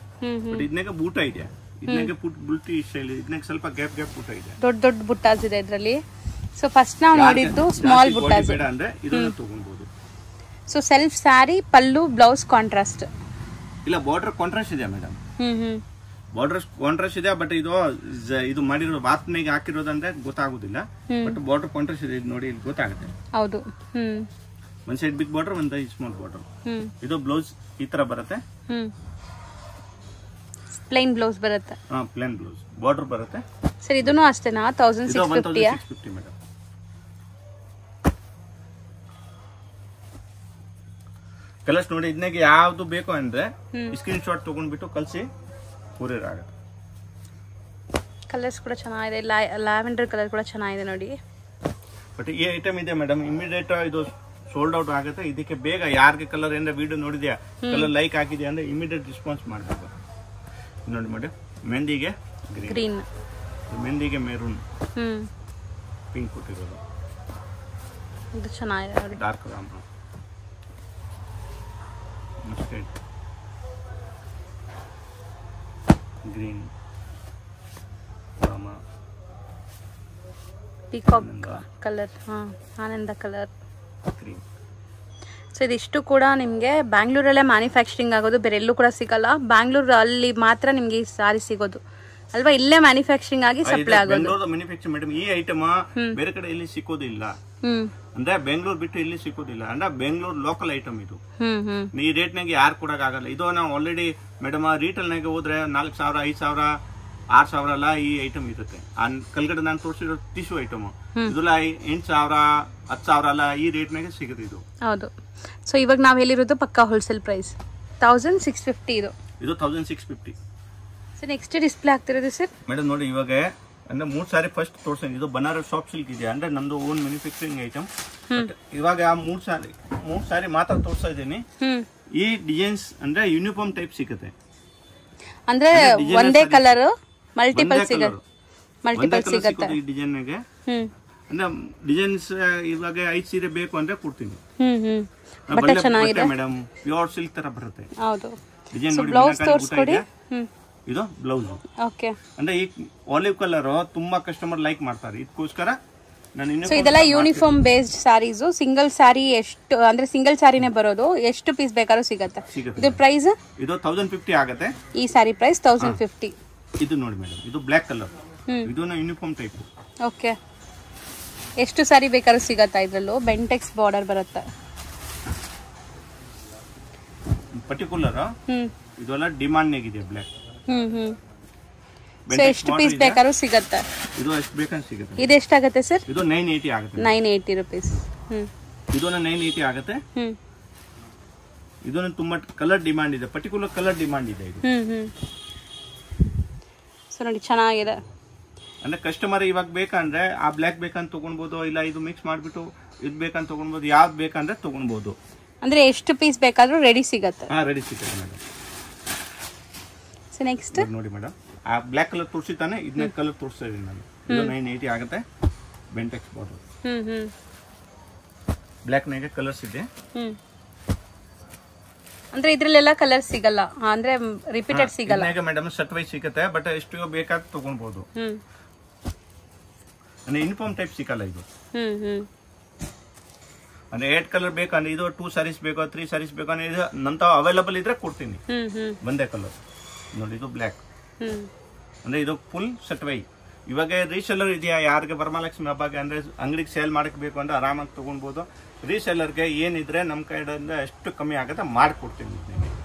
[SPEAKER 2] ಬಟ್ ಇದನ್ನಾಗ ಬೂಟ ಇದೆ. ಇದನ್ನಾಗ ಬುಲ್ಟಿ ಸ್ಟೈಲ್, ಇದನ್ನಾಗ ಸ್ವಲ್ಪ ಗ್ಯಾಪ್ ಗ್ಯಾಪ್ ಬೂಟ ಇದೆ,
[SPEAKER 1] ದೊಡ್ಡ ದೊಡ್ಡ ಬುಟ್ಟಾಸ್ ಇದೆ ಇದರಲ್ಲಿ. ಸೊ ಫಸ್ಟ್ ನಾವು ನೋಡಿದ್ದು ಸ್ಮಾಲ್ ಬುಟ್ಟಾಸ್
[SPEAKER 2] ಬೇಡ ಅಂದ್ರೆ ಇದನ್ನ ತಗೊಳ್ಬಹುದು.
[SPEAKER 1] ಸೊ ಸೆಲ್ಫ್ ಸ್ಯಾರಿ, ಪಲ್ಲು, ಬ್ಲೌಸ್ ಕಾಂಟ್ರಾಸ್ಟ್.
[SPEAKER 2] ಇಲ್ಲ, ಬಾರ್ಡರ್ ಕಾಂಟ್ರಾಸ್ಟ್ ಇದೆ ಮೇಡಮ್. ಬಾರ್ಡರ್ ಕಾಂಟ್ರಾಸ್ಟ್ ಇದೆ, ಬಟ್ ಇದು ಮಾಡಿರೋ ಬಾತ್ನೆಗೆ ಹಾಕಿರೋದಂದ್ರೆ ಗೊತ್ತಾಗುದಿಲ್ಲ, ಬಟ್ ಬಾರ್ಡರ್ ಕಾಂಟ್ರಾಸ್ಟ್ ಇದೆ. ಇದು ನೋಡಿ, ಇಲ್ಲಿ ಗೊತ್ತಾಗುತ್ತೆ.
[SPEAKER 1] ಹೌದು.
[SPEAKER 2] ಒಂದ್ ಸೈಡ್ ಬಿಗ್ ಬಾರ್ಡರ್, ಒಂದ್ ಸೈಡ್ ಸ್ಮಾಲ್ ಬಾರ್ಡರ್. ಇದು ಬ್ಲೌಸ್ ಈ ತರ ಬರುತ್ತೆ.
[SPEAKER 1] ಪ್ಲೇನ್ ಬ್ಲೌಸ್ ಬರುತ್ತೆ.
[SPEAKER 2] ಪ್ಲೇನ್ ಬ್ಲೌಸ್, ಬಾರ್ಡರ್ ಬರುತ್ತೆ.
[SPEAKER 1] ಸರ್ ಇದನ್ನು ಅಷ್ಟೇನಾ? 1650
[SPEAKER 2] ಮೇಡಮ್. ಕಲರ್ಸ್ ನೋಡಿ, ಇದನ್ನಾಗ ಯಾವ್ದು ಬೇಕು ಅಂದ್ರೆ ಸ್ಕ್ರೀನ್ ಶಾಟ್ ತಗೊಂಡ್ಬಿಟ್ಟು ಕಲ್ಸಿ ಕೊರಿಯರ್ ಆಗುತ್ತೆ.
[SPEAKER 1] ಕಲರ್ಸ್ ಕೂಡ ಚೆನ್ನಾಗಿದೆ, ಲ್ಯಾವೆಂಡರ್ ಕಲರ್ ಕೂಡ ಚೆನ್ನಾಗಿದೆ ನೋಡಿ.
[SPEAKER 2] ಬಟ್ ಈ ಐಟಮ್ ಇದೆ ಮೇಡಮ್, ಇಮಿಡಿಯೇಟ್ ಇದು ಸೋಲ್ಡ್ ಔಟ್ ಆಗುತ್ತೆ. ಇದಕ್ಕೆ ಬೇಗ ಯಾರಿಗೆ ಕಲರ್ ಏನಾರ ವಿಡಿಯೋ ನೋಡಿದ್ಯಾ, ಕಲರ್ ಲೈಕ್ ಆಗಿದೆಯಾ ಅಂದ್ರೆ ಇಮಿಡಿಯೇಟ್ ರೆಸ್ಪಾನ್ಸ್ ಮಾಡಬೇಕು. ನೋಡಿ ಮೇಡಮ್, ಮೆಹಂದಿಗೆ
[SPEAKER 1] ಗ್ರೀನ್,
[SPEAKER 2] ಮೆಹಂದಿಗೆ ಮೆರೂನ್, ಪಿಂಕ್ ಕೊಟ್ಟಿರೋದು.
[SPEAKER 1] ಇದು ಚೆನ್ನಾಗಿದೆ ನೋಡಿ.
[SPEAKER 2] ಡಾರ್ಕ್ ರಾಮ, ಮಸ್ಟರ್ಡ್, ಗ್ರೀನ್, ರಾಮ,
[SPEAKER 1] ಪೀಕಾಕ್ ಕಲರ್, ಆನಂದ ಕಲರ್. ಸೊ ಇದಿಷ್ಟು ಕೂಡ ನಿಮಗೆ ಬ್ಯಾಂಗ್ಳೂರಲ್ಲೇ ಮ್ಯಾನುಫ್ಯಾಕ್ಚರಿಂಗ್ ಆಗೋದು, ಬೇರೆ ಎಲ್ಲೂ ಕೂಡ ಸಿಗಲ್ಲ. ಬ್ಯಾಂಗ್ಳೂರ್ ಅಲ್ಲಿ ಮಾತ್ರ ನಿಮ್ಗೆ ಈ ಸಾರಿ ಸಿಗೋದು ಅಲ್ವಾ, ಇಲ್ಲೇ ಮ್ಯಾನುಫ್ಯಾಕ್ಚರಿಂಗ್ ಆಗಿ ಸಪ್ಲೈ ಆಗೋದು.
[SPEAKER 2] ಮ್ಯಾನುಫ್ಯಾಕ್ಚರ್ ಮೇಡಮ್, ಈ ಐಟಮ್ ಬೇರೆ ಕಡೆ ಇಲ್ಲಿ ಸಿಕ್ಕೋದಿಲ್ಲ. ಅಂದ್ರೆ ಬೆಂಗಳೂರು ಬಿಟ್ಟು ಇಲ್ಲಿ ಸಿಕ್ಕೋದಿಲ್ಲ. ಅಂದ್ರೆ ಬೆಂಗಳೂರು ಲೋಕಲ್ ಐಟಮ್ ಇದು. ಈ ರೇಟ್ ನಾಗ ಯಾರು ಕೊಡಕ್ ಆಗಲ್ಲ. ಇದು ನಾವು ಆಲ್ರೆಡಿ ಮೇಡಮ್ ರೀಟೇಲ್ ನಾಗ ಹೋದ್ರೆ 4000, 5000, 6000 ಎಲ್ಲ ಈ ಐಟಮ್ ಇರುತ್ತೆ. ಕಲ್ಗಡೆ ನಾನು ತೋರಿಸಿರೋ ಟಿಶ್ಯೂ ಐಟಮ್ ಇದೆಲ್ಲ 8000, 10000 ಎಲ್ಲ ಈ ರೇಟ್ ನಾಗೆ ಸಿಗುತ್ತೆ ಇದು.
[SPEAKER 1] ಹೌದು. ಸೊ ಇವಾಗ ನಾವ್ ಹೇಳಿರೋದು ಪಕ್ಕಾ ಹೋಲ್ಸೇಲ್ ಪ್ರೈಸ್ 1650. ಇದು
[SPEAKER 2] 1650.
[SPEAKER 1] ಸರ್ ನೆಕ್ಸ್ಟ್ ಡಿಸ್ಪ್ಲೇ ಆಗ್ತಿರೋದು ಸರ್
[SPEAKER 2] ಮೇಡಮ್ ನೋಡಿ, ಇವಾಗ ಅಂದ್ರೆ 3 ಸಾರಿ ಫಸ್ಟ್ ತೋರ್ಸಂಗ್. ಇದು ಬನಾರಸ್ ಸಾಫ್ಟ್ ಸಿಲ್ಕ್ ಇದೆ, ಅಂದ್ರೆ ನಮ್ದು ಓನ್ ಮ್ಯಾನುಫ್ಯಾಕ್ಚರಿಂಗ್ ಐಟಮ್. ಇವಾಗ 3 ಸಾರಿ ಮಾತ್ರ ತೋರ್ಸ್ತಾ ಇದ್ದೀನಿ. ಈ ಡಿಸೈನ್ಸ್ ಅಂದ್ರೆ ಯೂನಿಫಾರ್ಮ್ ಟೈಪ್ ಸಿಗುತ್ತೆ.
[SPEAKER 1] ಅಂದ್ರೆ ಒಂದೇ ಕಲರ್ ಮಲ್ಟಿಪಲ್ ಸಿಗುತ್ತೆ
[SPEAKER 2] ಈ ಡಿಸೈನ್ ಗೆ. ಅಂದ್ರೆ ಡಿಸೈನ್ಸ್ ಇವಾಗ 5 ಸೀರೆ ಬೇಕು ಅಂದ್ರೆ ಕೊಡ್ತೀನಿ.
[SPEAKER 1] ಬಟ್ಟೆ ಚೆನ್ನಾಗಿದೆ
[SPEAKER 2] ಮೇಡಮ್, ಪ್ಯೂರ್ ಸಿಲ್ಕ್ ತರ ಬರುತ್ತೆ.
[SPEAKER 1] ಹೌದು.
[SPEAKER 2] ಡಿಸೈನ್ ನೋಡಿ,
[SPEAKER 1] ಬ್ಲೌಸ್ ತೋರಿಸ್ಕೊಡಿ.
[SPEAKER 2] ಇದು ಬ್ಲೌಸ್.
[SPEAKER 1] ಓಕೆ.
[SPEAKER 2] ಅಂದ್ರೆ ಈ ಆಲಿವ್ ಕಲರ್ ತುಂಬಾ ಕಸ್ಟಮರ್ ಲೈಕ್ ಮಾಡ್ತಾರೆ, ಇದಕ್ಕೋಸ್ಕರ ನಾನು
[SPEAKER 1] ಇದೆಲ್ಲ uniform based saris. Single sari ಎಷ್ಟು ಅಂದ್ರೆ ಸಿಂಗಲ್ ಸ್ಯಾರಿನೇ ಬರೋದು, ಎಷ್ಟು ಪೀಸ್ ಬೇಕಾದ್ರೂ ಸಿಗುತ್ತೆ. ಇದು ಪ್ರೈಸ್
[SPEAKER 2] ಇದು 1050 ಆಗುತ್ತೆ.
[SPEAKER 1] ಈ ಸ್ಯಾರಿ ಪ್ರೈಸ್ 1050.
[SPEAKER 2] ಇದು ನೋಡಿ ಮೇಡಮ್, ಇದು ಬ್ಲಾಕ್ ಕಲರ್, ಇದು ಯೂನಿಫಾರ್ಮ್ ಟೈಪ್.
[SPEAKER 1] ಓಕೆ. ಎಷ್ಟು ಸ್ಯಾರಿ ಬೇಕಾದ್ರೂ ಸಿಗತ್ತಾ ಇದ್ರಲ್ಲೂ? ಬೆಂಟೆಕ್ಸ್ ಬಾರ್ಡರ್ ಬರುತ್ತೆ
[SPEAKER 2] ಪರ್ಟಿಕ್ಯುಲರ್. ಇದೆಲ್ಲ ಡಿಮಾಂಡ್ ಆಗಿದೆ ಬ್ಲಾಕ್.
[SPEAKER 1] ಸೊ ಎಷ್ಟು ಪೀಸ್ ಬೇಕಾದ್ರೂ ಸಿಗತ್ತೆ.
[SPEAKER 2] ಇದು ಎಷ್ಟು ಬೇಕಂತ ಸಿಗುತ್ತೆ.
[SPEAKER 1] ಇದು ಎಷ್ಟಾಗುತ್ತೆ ಸರ್?
[SPEAKER 2] ಇದು 980 ಆಗುತ್ತೆ.
[SPEAKER 1] 980 rupees.
[SPEAKER 2] ಇದು 980 ಆಗುತ್ತೆ. ಇದು ತುಂಬಾ ಕಲರ್ ಡಿಮಾಂಡ್ ಇದೆ, ಪರ್ಟಿಕ್ಯುಲರ್ ಕಲರ್ ಡಿಮಾಂಡ್ ಇದೆ ಇದು.
[SPEAKER 1] ಸೊ ನೋಡಿ ಚೆನ್ನಾಗಿದೆ.
[SPEAKER 2] ಅಂದ್ರೆ ಕಸ್ಟಮರ್ ಇವಾಗ ಬೇಕಂದ್ರೆ ಆ ಬ್ಲಾಕ್ ಬೇಕಂತ ತಗೊಳ್ಬಹುದು, ಇಲ್ಲ ಇದು ಮಿಕ್ಸ್ ಮಾಡ್ಬಿಟ್ಟು ಇದು ಬೇಕಂತ ತಗೊಳ್ಬಹುದು, ಯಾವ್ದು ಬೇಕಂದ್ರೆ ತಗೊಳ್ಬಹುದು.
[SPEAKER 1] ಅಂದ್ರೆ ಎಷ್ಟು ಪೀಸ್ ಬೇಕಾದ್ರೂ ರೆಡಿ ಸಿಗತ್ತೆ.
[SPEAKER 2] ರೆಡಿ ಸಿಗುತ್ತೆ ಮೇಡಮ್.
[SPEAKER 1] ಸೊ ನೆಕ್ಸ್ಟ್
[SPEAKER 2] ನೋಡಿ ಮೇಡಮ್, ಆ ಬ್ಲಾಕ್ ಕಲರ್ ತೋರಿಸಿತಾನೆ, ಇದನ್ನ ಕಲರ್ ತೋರಿಸ್ತಾ ಇದೀನಿ ನಾನು. ಇದು 980 ಆಗುತ್ತೆ. ಬೆಂಟೆಕ್ಸ್ ಬಾರ್ಡರ್. ಬ್ಲಾಕ್ ನಾಗೆ ಕಲರ್ಸ್ ಇದೆ. ಅಂದ್ರೆ ಇದ್ರಲ್ಲೆಲ್ಲ ಕಲರ್ ಸಿಗಲ್ಲ, ಅಂದ್ರೆ ರಿಪೀಟೆಡ್ ಸಿಗಲ್ಲ ಮೇಡಮ್. ಸೆಟ್ ವೈಸ್ ಸಿಗುತ್ತೆ, ಬಟ್ ಎಷ್ಟು ಬೇಕಾದ ತಗೊಳ್ಬಹುದು. ಅಂದ್ರೆ ಯೂನಿಫಾರ್ಮ್ ಟೈಪ್ ಸಿಗಲ್ಲ ಇದು. ಅಂದ್ರೆ 8 ಕಲರ್ ಬೇಕಂದ್ರೆ ಇದು 2 ಸ್ಯಾರೀಸ್ ಬೇಕು, 3 ಸ್ಯಾರೀಸ್ ಬೇಕು ಅಂದ್ರೆ ಇದು ನಂತ ಅವೈಲಬಲ್ ಇದ್ರೆ ಕೊಡ್ತೀನಿ. ಒಂದೇ ಕಲರ್ ನೋಡಿ, ಇದು ಬ್ಲಾಕ್. ಅಂದ್ರೆ ಇದು ಫುಲ್ ಸೆಟ್ ವೈ. ಇವಾಗ ರೀಸೆಲ್ಲರ್ ಇದೆಯಾ, ಯಾರಿಗೆ ವರಮಹಾಲಕ್ಷ್ಮಿ ಹಬ್ಬಕ್ಕೆ ಅಂದ್ರೆ ಅಂಗಡಿಗೆ ಸೇಲ್ ಮಾಡಕ್ ಬೇಕು ಅಂದ್ರೆ ಆರಾಮಾಗಿ ತಗೊಳ್ಬಹುದು. ರೀಸೆಲ್ಲರ್ಗೆ ಏನಿದ್ರೆ ನಮ್ ಕಡೆಯಿಂದ ಎಷ್ಟು ಕಮ್ಮಿ ಆಗುತ್ತೆ ಮಾಡ್ಕೊಡ್ತೀನಿ.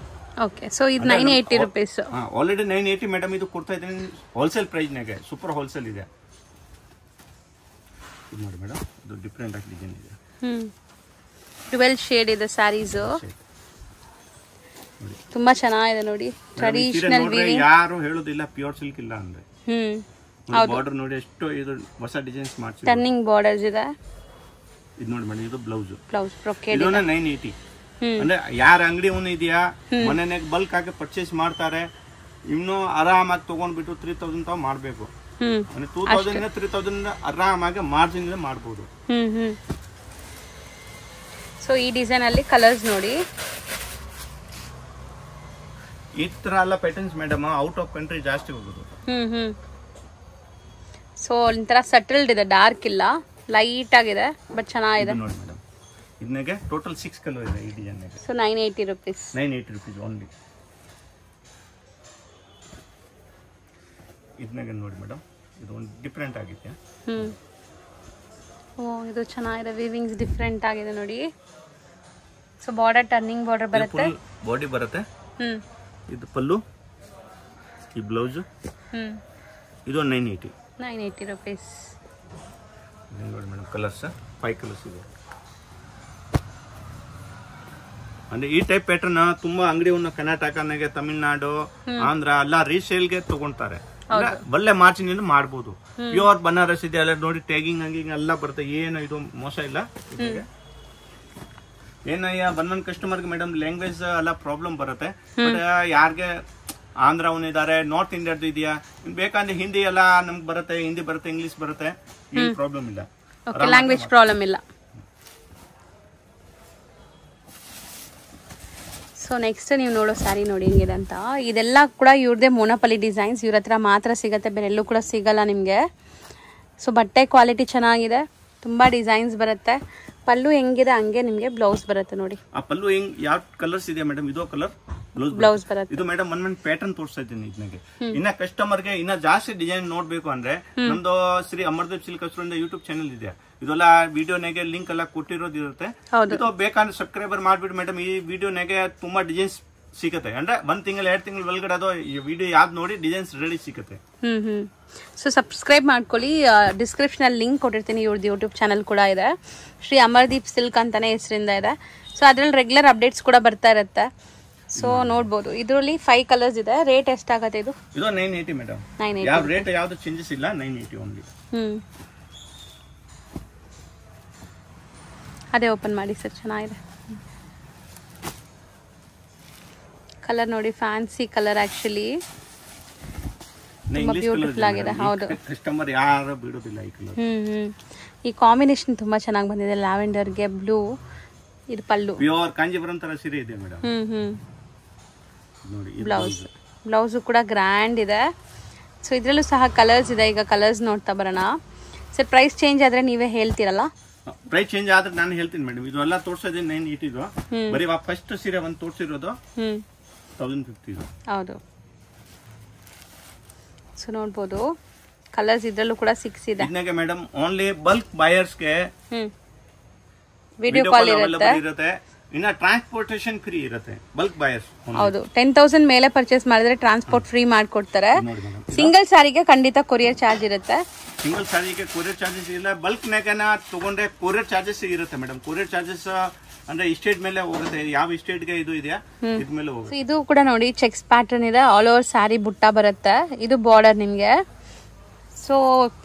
[SPEAKER 1] ಓಕೆ. ಸೊ ಇದು 980 rupees.
[SPEAKER 2] Already 980 madam. ಇದು ಕೊಡ್ತಾ ಇದ್ದೀನಿ ಹೋಲ್ಸೇಲ್ ಪ್ರೈಸ್ ನಾಗೆ, ಸೂಪರ್ ಹೋಲ್ಸೇಲ್ ಇದೆ. ಇದು ನೋಡಿ ಮೇಡಮ್, ಇದು ಡಿಫ್ರೆಂಟ್ ಆಗಿ ಡಿಸೈನ್ ಇದೆ.
[SPEAKER 1] 12 ಶೇಡ್ ಇದೆ ಸ್ಯಾರೀಸ್. ತುಂಬಾ ಚೆನ್ನಾಗಿದೆ ನೋಡಿ. Traditional weaving.
[SPEAKER 2] ಯಾರು ಹೇಳೋದಿಲ್ಲ ಪ್ಯೂರ್ ಸಿಲ್ಕ್ ಇಲ್ಲ ಅಂದ್ರೆ. ಬಾರ್ಡರ್ ನೋಡಿ ಎಷ್ಟು ಇದು ಹೊಸ ಡಿಸೈನ್ಸ್ ಮಾಡ್ಸಿ.
[SPEAKER 1] ಟರ್ನಿಂಗ್ ಬಾರ್ಡರ್ಸ್ ಇದೆ.
[SPEAKER 2] ಇದು ನೋಡಿ ಮೇಡಮ್, ಇದು ಬ್ಲೌಸ್.
[SPEAKER 1] ಬ್ರೊಕೇಡ್.
[SPEAKER 2] ಇದು 980. ಅಂದ್ರೆ ಯಾರ ಅಂಗಡಿ ಇದೆಯಾ ಮನೆಯಾಗ ಬಲ್ಕ್ ಆಗಿ ಪರ್ಚೇಸ್ ಮಾಡ್ತಾರೆ, ಇನ್ನು ಆರಾಮಾಗಿ ತಗೊಂಡ್ಬಿಟ್ಟು 3000 ತಾವ್ ಮಾಡ್ಬೇಕು. 2000 3000 ಆರಾಮಾಗಿ ಮಾರ್ಜಿನ್ ಮಾಡಬಹುದು.
[SPEAKER 1] ಸೊ ಈ ಡಿಸೈನ್ ಅಲ್ಲಿ ಕಲರ್ಸ್ ನೋಡಿ.
[SPEAKER 2] ಈ ತರ ಎಲ್ಲ patterns madam out of country ಜಾಸ್ತಿ ಹೋಗೋದು.
[SPEAKER 1] ಸೊ ಒಂಥರ ಸೆಟಲ್ಡ್ ಇದೆ, ಡಾರ್ಕ್ ಇಲ್ಲ, ಲೈಟ್ ಆಗಿದೆ, ಬಟ್ ಚೆನ್ನಾಗಿದೆ
[SPEAKER 2] ನೋಡಿ ಮೇಡಮ್. ಇದನ್ನೆಗೆ ಟೋಟಲ್ 6 ಕಲರ್ ಇದೆ ಈ ಡಿಸೈನ್ ಗೆ.
[SPEAKER 1] So 980 rupees.
[SPEAKER 2] 980 rupees only. ಇದನ್ನೆಗೆ ನೋಡಿ ಮೇಡಮ್, ಇದು ಒಂದು ಡಿಫರೆಂಟ್ ಆಗಿದೆ.
[SPEAKER 1] ಓ ಇದು ಚೆನ್ನಾಗಿದೆ, ವೀವಿಂಗ್ಸ್ ಡಿಫರೆಂಟ್ ಆಗಿದೆ ನೋಡಿ. ಸೊ ಬಾರ್ಡರ್ ಟರ್ನಿಂಗ್ ಬಾರ್ಡರ್ ಬರುತ್ತೆ,
[SPEAKER 2] ಬಾಡಿ ಬರುತ್ತೆ. ಇದು ಪಲ್ಲು, ಈ ಬ್ಲೌಸ್. ಇದು 980
[SPEAKER 1] rupees.
[SPEAKER 2] ನೋಡಿ ಮೇಡಮ್, ಕಲರ್ಸ್ 5 ಕಲರ್ಸ್ ಇದೆ. ಅಂದ್ರೆ ಈ ಟೈಪ್ ಪ್ಯಾಟರ್ನ್ ತುಂಬಾ ಅಂಗಡಿ ಕರ್ನಾಟಕನಾಗೆ, ತಮಿಳ್ನಾಡು, ಆಂಧ್ರ ಎಲ್ಲ ರೀಸೇಲ್ಗೆ ತಗೊಂತಾರೆ. ಒಳ್ಳೆ ಮಾರ್ಜಿನ್ ಇಂದ ಮಾಡಬಹುದು. ಪ್ಯೂರ್ ಬನಾರಸ್ ಇದೆ ಎಲ್ಲ ನೋಡಿ, ಟ್ಯಾಗಿಂಗ್ ಹಂಗಿಂಗ್ ಎಲ್ಲ ಬರುತ್ತೆ, ಏನು ಇದು ಮೋಸ ಇಲ್ಲ. ಏನಯ್ಯ ಒಂದೊಂದು ಕಸ್ಟಮರ್ಗೆ ಮೇಡಮ್ ಲ್ಯಾಂಗ್ವೇಜ್ ಎಲ್ಲ ಪ್ರಾಬ್ಲಮ್ ಬರುತ್ತೆ. ಬಟ್ ಯಾರಿಗೆ ಆಂಧ್ರ ಇದಾರೆ, ನಾರ್ತ್ ಇಂಡಿಯಾದ ಇದೆಯಾ, ಬೇಕಂದ್ರೆ ಹಿಂದಿ ಎಲ್ಲ ನಮ್ಗೆ ಬರುತ್ತೆ, ಹಿಂದಿ ಬರುತ್ತೆ, ಇಂಗ್ಲಿಷ್ ಬರುತ್ತೆ, ಏನು ಪ್ರಾಬ್ಲಮ್ ಇಲ್ಲ.
[SPEAKER 1] ಲ್ಯಾಂಗ್ವೇಜ್ ಪ್ರಾಬ್ಲಮ್ ಇಲ್ಲ. ಸೊ ನೆಕ್ಸ್ಟ್ ನೀವು ನೋಡೋ ಸ್ಯಾರಿ ನೋಡಿ ಹೆಂಗಿದೆ ಅಂತ. ಇದೆಲ್ಲ ಕೂಡ ಇವ್ರದೇ ಮೋನೋಪಲಿ ಡಿಸೈನ್ಸ್, ಇವ್ರ ಹತ್ರ ಮಾತ್ರ ಸಿಗುತ್ತೆ, ಬೇರೆ ಎಲ್ಲೂ ಕೂಡ ಸಿಗಲ್ಲ ನಿಮಗೆ. ಸೊ ಬಟ್ಟೆ ಕ್ವಾಲಿಟಿ ಚೆನ್ನಾಗಿದೆ, ತುಂಬ ಡಿಸೈನ್ಸ್ ಬರುತ್ತೆ. ಪಲ್ಲು ಹೆಂಗಿದೆ ಹಂಗೆ ನಿಮಗೆ ಬ್ಲೌಸ್ ಬರುತ್ತೆ ನೋಡಿ.
[SPEAKER 2] ಆ ಪಲ್ಲು ಹೆಂಗ್ ಯಾವ ಕಲರ್ಸ್ ಇದೆ ಮೇಡಮ್, ಇದು ಕಲರ್
[SPEAKER 1] ಬ್ಲೌಸ್ ಬರುತ್ತೆ.
[SPEAKER 2] ಇದು ಮೇಡಮ್ ಒಂದ್ ಪ್ಯಾಟರ್ನ್ ತೋರಿಸ್ತಾ ಇದ್ದೀನಿ. ಇದಕ್ಕೆ ಇನ್ನ ಕಸ್ಟಮರ್ಗೆ ಇನ್ನ ಜಾಸ್ತಿ ಡಿಸೈನ್ ನೋಡ್ಬೇಕು ಅಂದ್ರೆ ನಮ್ದು ಶ್ರೀ ಅಮರ್ದೀಪ್ ಸಿಲ್ಕ್ ಅಂತ ಯೂಟ್ಯೂಬ್ ಚಾನಲ್ ಇದೆ. ಇದೆಲ್ಲ ವಿಡಿಯೋನಾಗೆ ಲಿಂಕ್ ಎಲ್ಲ ಕೊಟ್ಟಿರೋದು ಇರುತ್ತೆ. ಇದು ಬೇಕಂದ್ರೆ ಸಬ್ಸ್ಕ್ರೈಬರ್ ಮಾಡ್ಬಿಟ್ಟು ಮೇಡಮ್, ಈ ವಿಡಿಯೋನಾಗೆ ತುಂಬಾ ಡಿಸೈನ್ಸ್ ಸಿಗುತ್ತೆ. ಅಂದ್ರೆ 1 ತಿಂಗಳು 2 ತಿಂಗಳು ಒಳಗಡೆ ಅದು ಈ ವಿಡಿಯೋ ಯಾವ್ದು ನೋಡಿ ಡಿಸೈನ್ಸ್ ರೆಡಿ ಸಿಗುತ್ತೆ.
[SPEAKER 1] ಸೊ ಸಬ್ಸ್ಕ್ರೈಬ್ ಮಾಡ್ಕೊಳ್ಳಿ. ಡಿಸ್ಕ್ರಿಪ್ಷನ್ ಅಲ್ಲಿ ಲಿಂಕ್ ಕೊಟ್ಟಿರ್ತೀನಿ. ಇವ್ರದ್ದು ಯೂಟ್ಯೂಬ್ ಚಾನಲ್ ಕೂಡ ಇದೆ, ಶ್ರೀ ಅಮರ್ದೀಪ್ ಸಿಲ್ಕ್ ಅಂತಾನೆ ಹೆಸರಿಂದ ಇದೆ. ಸೊ ಅದ್ರಲ್ಲಿ ರೆಗ್ಯುಲರ್ ಅಪ್ಡೇಟ್ಸ್ ಕೂಡ ಬರ್ತಾ ಇರುತ್ತೆ. ಸೊ ನೋಡ್ಬೋದು. ಇದರಲ್ಲಿ 5 ಕಲರ್ಸ್ ಇದೆ. ರೇಟ್ ಎಷ್ಟಾಗುತ್ತೆ ಇದು?
[SPEAKER 2] ಇದು 980 ಮೇಡಮ್. ಯಾವ ರೇಟ್ ಯಾವ್ದು ಚೇಂಜಸ್ ಇಲ್ಲ, 980 ಓನ್ಲಿ.
[SPEAKER 1] ಅದೇ ಓಪನ್ ಮಾಡಿ ಸರ್, ಚೆನ್ನಾಗಿದೆ ಕಲರ್ ನೋಡಿ, ಫ್ಯಾನ್ಸಿ ಕಲರ್ ಆಕ್ಚುಲಿ. ಬ್ಯೂಟಿಫುಲ್ ಆಗಿದೆ. ಹೌದು,
[SPEAKER 2] ಕಸ್ಟಮರ್ ಯಾರು ಬಿಡೋದಿಲ್ಲ ಈ ಕಲರ್.
[SPEAKER 1] ಈ ಕಾಂಬಿನೇಷನ್ ತುಂಬಾ ಚೆನ್ನಾಗಿ ಬಂದಿದೆ. ಲ್ಯಾವೆಂಡರ್ಗೆ ಬ್ಲೂ, ಇದು ಪಲ್ಲು,
[SPEAKER 2] ಪ್ಯೂರ್ ಕಾಂಜೀವರಂ ತರ ಸೀರೆ ಇದೆ ಮೇಡಮ್. ನೋಡಿ
[SPEAKER 1] ಬ್ಲೌಸು ಕೂಡ ಗ್ರ್ಯಾಂಡ್ ಇದೆ. ಸೊ ಇದರಲ್ಲೂ ಸಹ ಕಲರ್ಸ್ ಇದೆ. ಈಗ ಕಲರ್ಸ್ ನೋಡ್ತಾ ಬರೋಣ ಸರ್. ಪ್ರೈಸ್ ಚೇಂಜ್ ಆದ್ರೆ ನೀವೇ ಹೇಳ್ತೀರಲ್ಲ?
[SPEAKER 2] ಪ್ರೈಸ್ ಚೇಂಜ್ ಆದ್ರೆ ನಾನು ಹೇಳ್ತೀನಿ ಮೇಡಮ್. ಇದು ಎಲ್ಲ ತೋರ್ಸೋದೇ 980 ಇದು. ಬರೀ ಫಸ್ಟ್ ಸೀರೆ ಒಂದು ತೋರ್ಸಿರೋದು 1050 ಇದು.
[SPEAKER 1] ಹೌದು. ಸೊ ನೋಡ್ಬೋದು ಕಲರ್ಸ್ ಇದ್ರಲ್ಲೂ ಕೂಡ 6 ಇದೆ.
[SPEAKER 2] ಇದಕ್ಕೆ ಮೇಡಮ್ ಓನ್ಲಿ ಬಲ್ಕ್ ಬಯರ್ಸ್ಗೆ
[SPEAKER 1] ವಿಡಿಯೋ ಕಾಲ್ ಇರುತ್ತೆ.
[SPEAKER 2] ಇನ್ನ ಟ್ರಾನ್ಸ್ಪೋರ್ಟೇಷನ್ ಫ್ರೀ ಇರುತ್ತೆ ಬಲ್ಕ್ ಬಯರ್ಸ್.
[SPEAKER 1] ಹೌದು, 10,000 ಮೇಲೆ ಪರ್ಚೇಸ್ ಮಾಡಿದ್ರೆ ಟ್ರಾನ್ಸ್ಪೋರ್ಟ್ ಫ್ರೀ ಮಾಡ್ಕೊಡ್ತಾರೆ. ಸಿಂಗಲ್ ಸಾರಿಗೆ ಖಂಡಿತ ಕೊರಿಯರ್ ಚಾರ್ಜ್ ಇರುತ್ತೆ.
[SPEAKER 2] ಸಿಂಗಲ್ ಸಾರಿಗೆ ಕೊರಿಯರ್ ಚಾರ್ಜಸ್ ಇಲ್ಲ. ಬಲ್ಕ್ ನಾಗನ ತಗೊಂಡ್ರೆ ಕೊರಿಯರ್ ಚಾರ್ಜಸ್ ಇರುತ್ತೆ ಮೇಡಮ್. ಕೊರಿಯರ್ ಚಾರ್ಜಸ್ ಅಂದ್ರೆ ಇಸ್ಟೇಟ್ ಮೇಲೆ ಹೋಗುತ್ತೆ. ಯಾವ ಇಸ್ಟೇಟ್ಗೆ ಇದು ಇದೆಯಾ ಇದ್ರ ಮೇಲೆ ಹೋಗುತ್ತೆ.
[SPEAKER 1] ಇದು ಕೂಡ ನೋಡಿ ಚೆಕ್ಸ್ ಪ್ಯಾಟರ್ನ್ ಇದೆ. ಆಲ್ ಓವರ್ ಸ್ಯಾರಿ ಬುಟ್ಟ ಬರುತ್ತೆ. ಇದು ಬಾರ್ಡರ್ ನಿಮ್ಗೆ. ಸೊ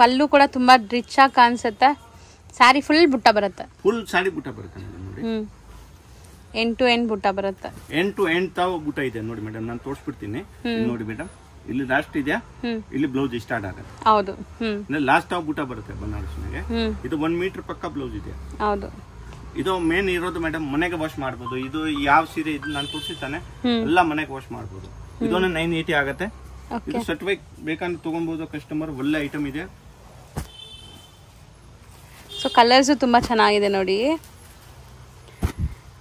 [SPEAKER 1] ಪಲ್ಲು ಕೂಡ ತುಂಬಾ ರಿಚ್ ಆಗಿ ಕಾಣಿಸುತ್ತೆ. ಸ್ಯಾರಿ ಫುಲ್ ಬುಟ್ಟ ಬರುತ್ತೆ.
[SPEAKER 2] ಫುಲ್ ಸ್ಯಾರಿ ಬುಟ್ಟ ಬರುತ್ತೆ ನೋಡಿ.
[SPEAKER 1] ಎಂಡ್ ಟು ಎಂಡ್ ಬುಟ್ಟ ಬರುತ್ತೆ.
[SPEAKER 2] ಎಂಡ್ ಟು ಎಂಡ್ ತಾವು ಬುಟ್ಟ ಇದೆ ನೋಡಿ ಮೇಡಮ್. ನಾನು ತೋರಿಸ್ಬಿಡ್ತೀನಿ. ನೋಡಿ ಮೇಡಮ್, ಇಲ್ಲಿ ಲಾಸ್ಟ್ ಇದೆಯಾ, ಇಲ್ಲಿ ಬ್ಲೌಸ್ ಸ್ಟಾರ್ಟ್ ಆಗುತ್ತೆ.
[SPEAKER 1] ಹೌದು,
[SPEAKER 2] ಲಾಸ್ಟ್ ತಾವು ಬುಟ್ಟ ಬರುತ್ತೆ ಬನಾರಸ್ನಾಗೆ. ಇದು 1 ಮೀಟರ್ ಪಕ್ಕ ಬ್ಲೌಸ್ ಇದೆ.
[SPEAKER 1] ಹೌದು.
[SPEAKER 2] ಇದು ಮೇನ್ ಇರೋದು ಮೇಡಮ್, ಮನೆಗೆ ವಾಶ್ ಮಾಡಬಹುದು. ಇದು ಯಾವ ಸೀರೆ ಇದು ನಾನು ತೋರಿಸಿದ್ದಾನೆ ಎಲ್ಲ ಮನೆಗೆ ವಾಶ್ ಮಾಡಬಹುದು. ಇದೊಂದು 980 ಆಗುತ್ತೆ. ಇದು ಸೆಟ್ ವೈಸ್ ಬೇಕಂದ್ರೆ ತಗೊಬಹುದು ಕಸ್ಟಮರ್. ಒಳ್ಳೆ ಐಟಮ್ ಇದೆ.
[SPEAKER 1] ಸೊ ಕಲರ್ಸ್ ತುಂಬಾ ಚೆನ್ನಾಗಿದೆ ನೋಡಿ.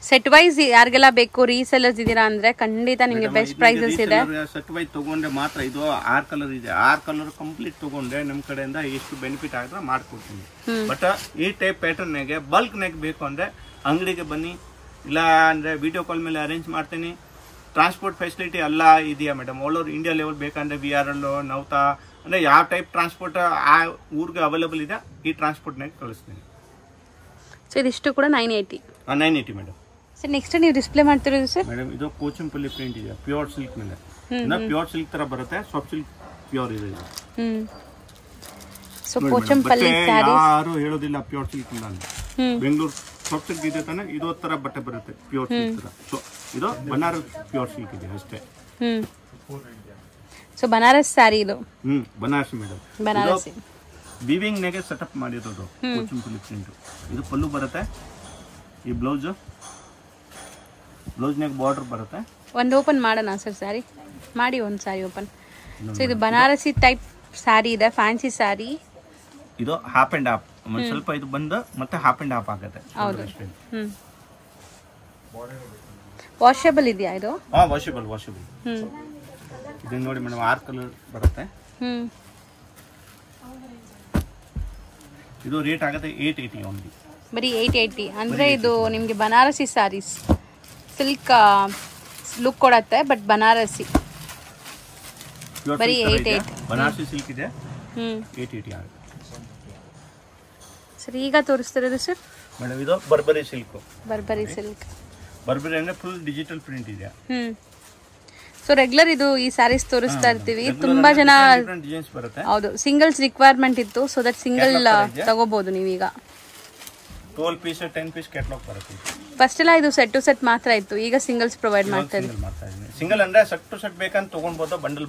[SPEAKER 1] ಸೆಟ್ ವೈಸ್ ಯಾರಿಗೆಲ್ಲ ಬೇಕು, ರೀಸೆಲ್ಲರ್ಸ್ ಇದೀರಾ ಅಂದ್ರೆ ಖಂಡಿತ ನಿಮಗೆ ಬೆಸ್ಟ್ ಪ್ರೈಸಸ್ ಇದೆ.
[SPEAKER 2] ಸೆಟ್ ವೈಸ್ ತಗೊಂಡ್ರೆ ಮಾತ್ರ. ಇದು 6 ಕಲರ್ ಇದೆ. 6 ಕಲರ್ ಕಂಪ್ಲೀಟ್ ತಗೊಂಡ್ರೆ ನಮ್ ಕಡೆಯಿಂದ ಎಷ್ಟು ಬೆನಿಫಿಟ್ ಆದ್ರೆ ಮಾಡ್ಕೊಡ್ತೀನಿ. ಬಟ್ ಈ ಟೈಪ್ ಪ್ಯಾಟರ್ನ್ ನಾಗೆ ಬಲ್ಕ್ ನಾಗ ಬೇಕು ಅಂದ್ರೆ ಅಂಗಡಿಗೆ ಬನ್ನಿ, ಇಲ್ಲ ಅಂದ್ರೆ ವಿಡಿಯೋ ಕಾಲ್ ಮೇಲೆ ಅರೇಂಜ್ ಮಾಡ್ತೀನಿ. ಟ್ರಾನ್ಸ್ಪೋರ್ಟ್ ಫೆಸಿಲಿಟಿ ಎಲ್ಲ ಇದೆಯಾ madam. All over India level ಬೇಕಂದ್ರೆ VRL, ನೌತಾ ಅಂದ್ರೆ ಯಾವ ಟೈಪ್ ಟ್ರಾನ್ಸ್ಪೋರ್ಟ್ ಆ ಊರಿಗೆ ಅವೈಲೇಬಲ್ ಇದೆ ಈ ಟ್ರಾನ್ಸ್ಪೋರ್ಟ್ ನಾಗ ಕಳಿಸ್ತೀನಿ.
[SPEAKER 1] ಸೊ ಇದಿಷ್ಟು ಕೂಡ 980
[SPEAKER 2] ಮೇಡಮ್.
[SPEAKER 1] ಸರ್ ನೆಕ್ಸ್ಟ್ ನೀವು ಡಿಸ್ಪ್ಲೇ ಮಾಡ್ತಿರೋದು ಸರ್
[SPEAKER 2] ಮೇಡಮ್, ಇದು ಕೋಚಂಪಲ್ಲಿ ಪ್ರಿಂಟ್ ಇದೆ. ಪ್ಯೂರ್ ಸಿಲ್ಕ್ ಮೇಲೆ. ಪ್ಯೂರ್ ಸಿಲ್ಕ್ ತರ ಬರುತ್ತೆ. ಸಾಫ್ಟ್ ಸಿಲ್ಕ್ ಪ್ಯೂರ್ ಇದೆ.
[SPEAKER 1] ಸೊ ಕೋಚಂಪಲ್ಲಿ ಸ್ಯಾರಿ
[SPEAKER 2] ಯಾರು ಹೇಳೋದಿಲ್ಲ ಪ್ಯೂರ್ ಸಿಲ್ಕ್ ಇಲ್ಲ ಅಂತ. ಬೆಂಗಳೂರು ಸಾಫ್ಟ್ ಸಿಲ್ಕ್ ಇದೆ ತಾನೆ, ಇದು ತರ ಬಟ್ಟೆ ಬರುತ್ತೆ ಪ್ಯೂರ್ ಸಿಲ್ಕ್ ತರ. ಸೊ ಇದು ಬನಾರಸ್ ಪ್ಯೂರ್ ಸಿಲ್ಕ್ ಇದೆ ಅಷ್ಟೇ.
[SPEAKER 1] ಸೊ ಬನಾರಸ್ ಸ್ಯಾರಿ ಇದು.
[SPEAKER 2] ಬನಾರಸ್ ಮೇಡಮ್.
[SPEAKER 1] ಬನಾರಸಿ
[SPEAKER 2] ವಿವಿಂಗ್ ನಾಗೆ ಸೆಟಪ್ ಮಾಡಿರೋದು ಕೋಚಂಪಲ್ಲಿ ಪ್ರಿಂಟ್. ಇದು ಪಲ್ಲು ಬರುತ್ತೆ. ಈ ಬ್ಲೌಸ್ ನಾಗ ಬಾರ್ಡರ್ ಬರುತ್ತೆ.
[SPEAKER 1] ಒಂದು ಓಪನ್ ಮಾಡೋಣ ಸರ್ ಸ್ಯಾರಿ ಮಾಡಿ. ಒಂದು ಸ್ಯಾರಿ ಓಪನ್. ಸೊ ಇದು ಬನಾರಸಿ ಟೈಪ್ ಸ್ಯಾರಿ ಇದೆ, ಫ್ಯಾನ್ಸಿ ಸ್ಯಾರಿ.
[SPEAKER 2] ಇದು ಹಾಫ್ ಅಂಡ್ ಹಾಫ್. ಒಂದು ಸ್ವಲ್ಪ ಇದು ಬಂದು ಮತ್ತೆ ಹಾಫ್ ಅಂಡ್ ಹಾಫ್ ಆಗುತ್ತೆ.
[SPEAKER 1] ಹೌದು. ವಾಷಬಲ್ ಇದೆಯಾ ಇದು?
[SPEAKER 2] ವಾಷಬಲ್. ಇದು ನೋಡಿ ಮೇಡಮ್, 6 ಕಲರ್ ಬರುತ್ತೆ. ಇದು ರೇಟ್ ಆಗುತ್ತೆ 880 ಓನ್ಲಿ.
[SPEAKER 1] ಬರೀ 880 ಅಂದ್ರೆ ಇದು ನಿಮ್ಗೆ ಬನಾರಸಿ ಸ್ಯಾರೀಸ್ ಸಿಲ್ಕ್ ಲುಕ್ ಕೊಡತ್ತೆ. ಬಟ್ ಬನಾರಸಿ ಬರೀ 880.
[SPEAKER 2] ಬನಾರಸಿ ಸಿಲ್ಕ್ ಇದೆ. 880 ಆಗುತ್ತೆ.
[SPEAKER 1] ಸರ್ ಈಗ ತೋರಿಸ್ತಿರೋದು ಸರ್
[SPEAKER 2] ಮೇಡಮ್, ಇದು ಬರ್ಬರಿ ಸಿಲ್ಕ್.
[SPEAKER 1] ಬರ್ಬರಿ ಸಿಲ್ಕ್.
[SPEAKER 2] ಬರ್ಬರಿ ಅಂದ್ರೆ ಫುಲ್ ಡಿಜಿಟಲ್ ಪ್ರಿಂಟ್ ಇದೆ.
[SPEAKER 1] ಸೊ ರೆಗ್ಯುಲರ್ ಇದು ಈ ಸ್ಯಾರೀಸ್ ತೋರಿಸ್ತಾ ಇರ್ತೀವಿ. ತುಂಬಾ ಜನ
[SPEAKER 2] ಡಿಸೈನ್ಸ್ ಬರುತ್ತೆ.
[SPEAKER 1] ಹೌದು, ಸಿಂಗಲ್ಸ್ ರಿಕ್ವೈರ್ಮೆಂಟ್ ಇತ್ತು. ಸೊ ದಟ್ ಸಿಂಗಲ್ ತಗೋಬಹುದು ನೀವೀಗ.
[SPEAKER 2] 12 ಪೀಸ್ 10 ಪೀಸ್ ಕ್ಯಾಟಲಾಗ್ ಬರುತ್ತೆ.
[SPEAKER 1] ಫಸ್ಟ್ ಎಲ್ಲ ಇದು ಸೆಟ್ ಟು ಸೆಟ್ ಮಾತ್ರ ಇತ್ತು. ಈಗ ಸಿಂಗಲ್ಸ್ ಪ್ರೊವೈಡ್ ಮಾಡ್ತಾ ಇದ್ದೀವಿ.
[SPEAKER 2] ಸಿಂಗಲ್ ಅಂದ್ರೆ ಸೆಟ್ ಟು ಸೆಟ್ ಬೇಕಂತ ತಗೊಳ್ಬಹುದು. ಬಂಡಲ್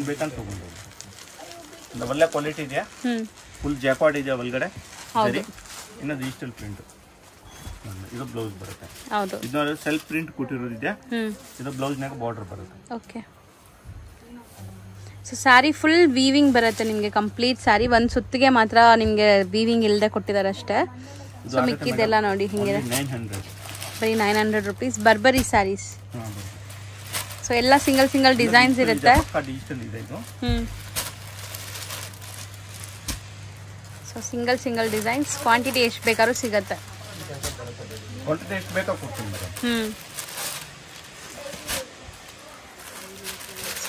[SPEAKER 2] ಬೇಕಂತ ತಗೊಳ್ಬಹುದು. ಒಳ್ಳೆ ಕ್ವಾಲಿಟಿ ಇದೆಯಾ. ಫುಲ್ ಜಾಕಾರ್ಡ್ ಇದೆ ಒಳಗಡೆ. ಇನ್ನು ಡಿಜಿಟಲ್ ಪ್ರಿಂಟ್. ಇದು ಬ್ಲೌಸ್ ಬರುತ್ತೆ.
[SPEAKER 1] ಹೌದು,
[SPEAKER 2] ಇದು ಸೆಲ್ಫ್ ಪ್ರಿಂಟ್ ಕೊಟ್ಟಿರೋದಿದೆ. ಇದು ಬ್ಲೌಸ್ ನಾಗ ಬಾರ್ಡರ್ ಬರುತ್ತೆ.
[SPEAKER 1] Okay. So sari full weaving ಬರುತ್ತೆ ನಿಮಗೆ. ಕಂಪ್ಲೀಟ್ ಸ್ಯಾರಿ ಒಂದು ಸುತ್ತಿಗೆ ಮಾತ್ರ ನಿಮಗೆ ವೀವಿಂಗ್ ಇಲ್ಲದೆ ಕೊಟ್ಟಿದ್ದಾರೆ ಅಷ್ಟೇ. ಸೊ ಮಿಕ್ಕಿದೆಲ್ಲ ನೋಡಿ ಹಿಂಗೆ
[SPEAKER 2] 900.
[SPEAKER 1] ಬರೀ 900 ರುಪೀಸ್. ಬರ್ಬರಿ ಸ್ಯಾರೀಸ್. ಸೊ ಎಲ್ಲ ಸಿಂಗಲ್ ಡಿಸೈನ್ಸ್ ಇರುತ್ತೆ. So single designs. ಕ್ವಾಂಟಿಟಿ ಎಷ್ಟು ಬೇಕಾದ್ರೂ ಸಿಗುತ್ತೆ.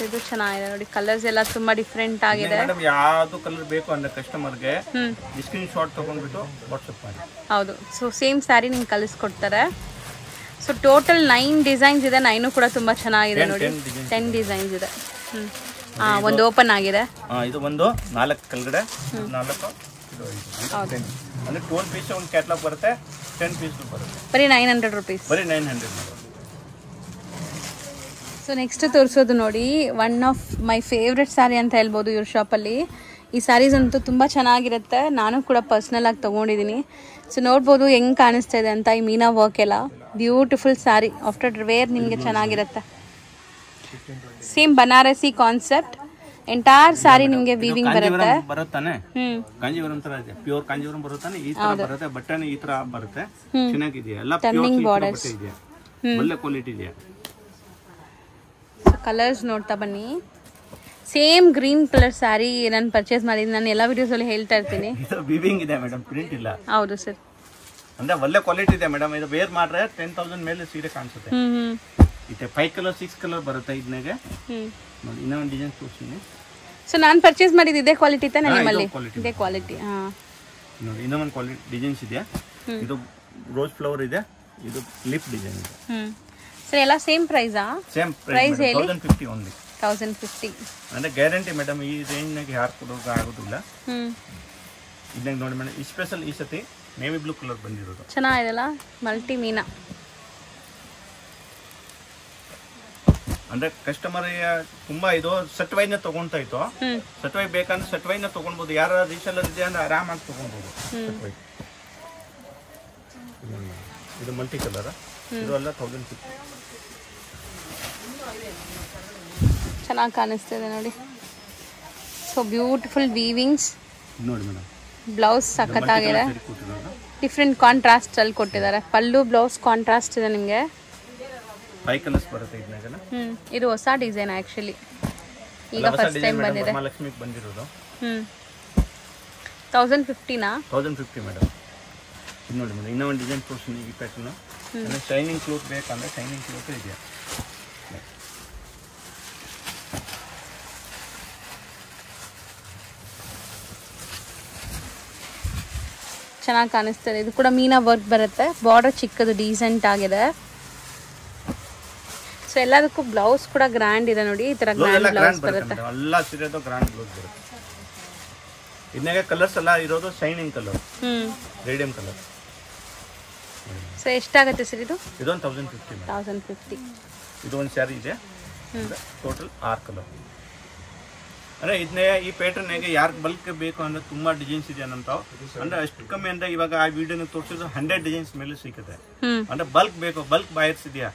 [SPEAKER 1] ಇದು ಚೆನ್ನಾಗಿದೆ ನೋಡಿ. ಕಲರ್ಸ್ ಎಲ್ಲ ತುಂಬಾ ಡಿಫ್ರೆಂಟ್ ಆಗಿದೆ.
[SPEAKER 2] ಯಾವ್ದು ಕಲರ್ ಬೇಕು ಅಂದ್ರೆ ಕಸ್ಟಮರ್ಗೆ ಸ್ಕ್ರೀನ್ ಶಾಟ್ ತಗೊಂಡ್ಬಿಟ್ಟು ವಾಟ್ಸ್ಆಪ್ ಮಾಡಿ.
[SPEAKER 1] ಹೌದು. ಸೊ ಸೇಮ್ ಸ್ಯಾರಿ ನಿಮ್ಗೆ ಕಳಿಸ್ಕೊಡ್ತಾರೆ. ಸೊ ಟೋಟಲ್ 9 ಡಿಸೈನ್ಸ್ ಇದೆ. 9 ಕೂಡ ತುಂಬಾ ಚೆನ್ನಾಗಿದೆ ನೋಡಿ. 10 ಡಿಸೈನ್ಸ್ ಇದೆ. ಒಂದು ಓಪನ್ ಆಗಿದೆ.
[SPEAKER 2] ಇದು ಒಂದು 4 ಕೆಳಗಡೆ 4 ಅಂದ್ರೆ 12 ಪೀಸ್ ಒಂದು ಕ್ಯಾಟಲಾಗ್ ಬರುತ್ತೆ. 10 ಪೀಸ್ ಬರುತ್ತೆ.
[SPEAKER 1] ಬರೀ 900 ರುಪೀಸ್.
[SPEAKER 2] ಬರೀ 900.
[SPEAKER 1] ಸೊ ನೆಕ್ಸ್ಟ್ ತೋರಿಸೋದು ನೋಡಿ, one of my favourite sari ಅಂತ ಹೇಳ್ಬೋದು ಇವ್ರ ಶಾಪಲ್ಲಿ. ಈ ಸ್ಯಾರೀಸ್ ಅಂತೂ ತುಂಬ ಚೆನ್ನಾಗಿರುತ್ತೆ, ನಾನು ಕೂಡ ಪರ್ಸ್ನಲ್ ಆಗಿ ತೊಗೊಂಡಿದ್ದೀನಿ. ಸೊ ನೋಡ್ಬೋದು ಹೆಂಗೆ ಕಾಣಿಸ್ತಾ ಇದೆ ಅಂತ, ಈ ಮೀನಾ ವರ್ಕ್ ಎಲ್ಲ ಬ್ಯೂಟಿಫುಲ್ ಸ್ಯಾರಿ. ಆಫ್ಟರ್ ವೇರ್ ನಿಮಗೆ ಚೆನ್ನಾಗಿರುತ್ತೆ. Same Banarasi concept, entire sari ನಿಮಗೆ ವೀವಿಂಗ್ ಬರುತ್ತೆ.
[SPEAKER 2] ಬರುತ್ತಾನೆ ಕಾಂಜೀವರಂ ತರ ಇದೆ, ಪ್ಯೂರ್ ಕಾಂಜೀವರಂ ಬರುತ್ತಾನೆ. ಈ ತರ ಬರುತ್ತೆ, ಬಟ್ಟೆನೇ ಈ ತರ ಬರುತ್ತೆ. ಚೆನ್ನಾಗಿದೆ, ಎಲ್ಲ
[SPEAKER 1] ಟರ್ನಿಂಗ್ ಬಾರ್ಡರ್ಸ್,
[SPEAKER 2] ಒಳ್ಳೆ ಕ್ವಾಲಿಟಿ ಇದೆ.
[SPEAKER 1] ಕಲರ್ಸ್ ನೋಡ್ತಾ ಬನ್ನಿ. ಸೇಮ್ ಗ್ರೀನ್ ಕಲರ್ ಸ್ಯಾರಿ ನಾನು ಪರ್ಚೇಸ್ ಮಾಡಿದ್ದೀನಿ, ನಾನು ಎಲ್ಲ ವಿಡಿಯೋಸ್ ಅಲ್ಲಿ ಹೇಳ್ತಾ ಇರ್ತೀನಿ.
[SPEAKER 2] ಇದು ವೀವಿಂಗ್ ಇದೆ ಮೇಡಮ್, ಪ್ರಿಂಟ್ ಇಲ್ಲ.
[SPEAKER 1] ಹೌದು ಸರ್,
[SPEAKER 2] ಅಂದ್ರೆ ಒಳ್ಳೆ ಕ್ವಾಲಿಟಿ ಇದೆ ಮೇಡಮ್. ಇದು ವೇರ್ ಮಾಡ್ರೆ 10,000 ಮೇಲೆ ಸೀರೆ ಕಾಣಿಸುತ್ತೆ. ಇದೆ 5 ಕಲರ್ 6 ಕಲರ್ ಬರುತ್ತೆ ಇದನ್ನೆಗೆ. ನೋಡಿ ಇನ್ನೊಂದು ಡಿಸೈನ್ ತೋರಿಸ್ತೀನಿ.
[SPEAKER 1] ಸೊ ನಾನು ಪರ್ಚೇಸ್ ಮಾಡಿದ್ದು ಇದೇ ಕ್ವಾಲಿಟಿ ತಾನೆ ನಿಮ್ಮಲ್ಲಿ? ಇದೇ ಕ್ವಾಲಿಟಿ.
[SPEAKER 2] ನೋಡಿ ಇನ್ನೊಂದು ಕ್ವಾಲಿಟಿ ಡಿಸೈನ್ಸ್ ಇದೆ. ಇದು ರೋಸ್ ಫ್ಲವರ್ ಇದೆ, ಇದು ಲಿಪ್ ಡಿಸೈನ್ ಇದೆ.
[SPEAKER 1] ಸರ್ ಎಲ್ಲ ಸೇಮ್ ಪ್ರೈಸಾ?
[SPEAKER 2] Same price 1050 only.
[SPEAKER 1] 1050
[SPEAKER 2] ಅಂದ್ರೆ ಗ್ಯಾರಂಟಿ ಮೇಡಮ್, ಈ ರೇಂಜ್ ನಾಗೆ ಯಾರು ಕೊಡೋಕೆ ಆಗೋದಿಲ್ಲ. ಇದನ್ನ ನೋಡಿ ಮೇಡಮ್, ಈ ಸ್ಪೆಷಲ್ ಈ ಸತಿ ನೇವಿ ಬ್ಲೂ ಕಲರ್ ಬಂದಿರೋದು.
[SPEAKER 1] ಚೆನ್ನಾಗಿದೆಲ್ಲ, ಮಲ್ಟಿ ಮೀನಾ.
[SPEAKER 2] ಅಂದ್ರೆ ಕಸ್ಟಮರ್ ತುಂಬಾ ಇದು ಸೆಟ್ ವೈನ ತಗೊಂತಾ ಇತ್ತು. ಸೆಟ್ ವೈ ಬೇಕಂದ್ರೆ ಸೆಟ್ ವೈನ ತಗೊಳ್ಬಹುದು. ಯಾರ ರೀಸೆಲ್ಲರ್ ಇದೆ ಅಂದ್ರೆ ಆರಾಮಾಗಿ ತಗೊಳ್ಬಹುದು. ಇದು ಮಲ್ಟಿ ಕಲರ್, ಇದು ಎಲ್ಲ 1050.
[SPEAKER 1] ಚೆನ್ನಾಗಿ ಕಾಣಿಸ್ತಿದೆ ನೋಡಿ. ಸೊ ಬ್ಯೂಟಿಫುಲ್ ವೀವಿಂಗ್ಸ್
[SPEAKER 2] ನೋಡಿ ಮೇಡಮ್.
[SPEAKER 1] ಬ್ಲೌಸ್ ಸಖತ್ತಾಗಿದೆ, ಡಿಫ್ರೆಂಟ್ ಕಾಂಟ್ರಾಸ್ಟ್ ಅಲ್ಲಿ ಕೊಟ್ಟಿದ್ದಾರೆ. ಪಲ್ಲು ಬ್ಲೌಸ್ ಕಾಂಟ್ರಾಸ್ಟ್ ಇದೆ ನಿಮಗೆ.
[SPEAKER 2] 5 ಕಲರ್ಸ್ ಬರುತ್ತೆ ಇದನ್ನೆಲ್ಲ.
[SPEAKER 1] ಇದು ಹೊಸ ಡಿಸೈನ್ ಆಕ್ಚುಲಿ, ಈಗ ಫಸ್ಟ್ ಟೈಮ್ ಬಂದಿದೆ.
[SPEAKER 2] ಮಹಾಲಕ್ಷ್ಮಿಗೆ ಬಂದಿರೋದು.
[SPEAKER 1] 1050 ನಾ?
[SPEAKER 2] 1050 ಮೇಡಮ್. ಇದು ನೋಡಿ ಮೇಡಮ್, ಇನ್ನೊಂದು ಡಿಸೈನ್ ತೋರಿಸ್ತೀನಿ. ಈ ಪ್ಯಾಟರ್ನ್ ಶೈನಿಂಗ್ ಕ್ಲೋತ್ ಬೇಕಂದ್ರೆ ಶೈನಿಂಗ್ ಕ್ಲೋತ್ ಇದೆ.
[SPEAKER 1] ಚೆನ್ನಾಗಿ ಕಾಣಿಸ್ತದೆ. ಇದು ಕೂಡ ಮೀನಾ ವರ್ಕ್ ಬರುತ್ತೆ, ಬಾರ್ಡರ್ ಚಿಕ್ಕದು ಡೀಸೆಂಟ್ ಆಗಿದೆ. ಸೊ ಎಲ್ಲದಕ್ಕೂ ಬ್ಲೌಸ್ ಕೂಡ ಗ್ರ್ಯಾಂಡ್ ಇದೆ ನೋಡಿ, ಈ ತರ ಗ್ರ್ಯಾಂಡ್ ಬ್ಲೌಸ್ ಬರುತ್ತೆ.
[SPEAKER 2] ಎಲ್ಲ ಸೀರೆದು ಗ್ರ್ಯಾಂಡ್ ಬ್ಲೌಸ್ ಬರುತ್ತೆ. ಇದನ್ನೇ ಕಲರ್ಸ್ ಎಲ್ಲ ಇರೋದು shining colour, radium colour.
[SPEAKER 1] So ಎಷ್ಟಾಗುತ್ತೆ ಸರ್ ಇದು?
[SPEAKER 2] ಇದೊಂದು 1050.
[SPEAKER 1] 1050.
[SPEAKER 2] ಇದು ಒಂದು ಸ್ಯಾರಿ ಇದೆ, ಟೋಟಲ್ 6 ಕಲರ್. ಅಂದ್ರೆ ಇದನ್ನೇ ಈ ಪ್ಯಾಟರ್ನ್ಗೆ ಯಾರು ಬಲ್ಕ್ ಬೇಕು ಅಂದ್ರೆ ತುಂಬಾ ಡಿಸೈನ್ಸ್ ಇದೆ ಅಂತ. ಅಂದ್ರೆ ಅಷ್ಟು ಕಮ್ಮಿ ಅಂದ್ರೆ ಇವಾಗ ಆ ವಿಡಿಯೋನ ತೋರಿಸಿದ್ರು 100 ಡಿಸೈನ್ಸ್ ಮೇಲೆ ಸಿಗುತ್ತೆ. ಅಂದ್ರೆ ಬಲ್ಕ್ ಬೇಕು, ಬಲ್ಕ್ ಬಾಯರ್ಸ್ ಇದೆಯಾ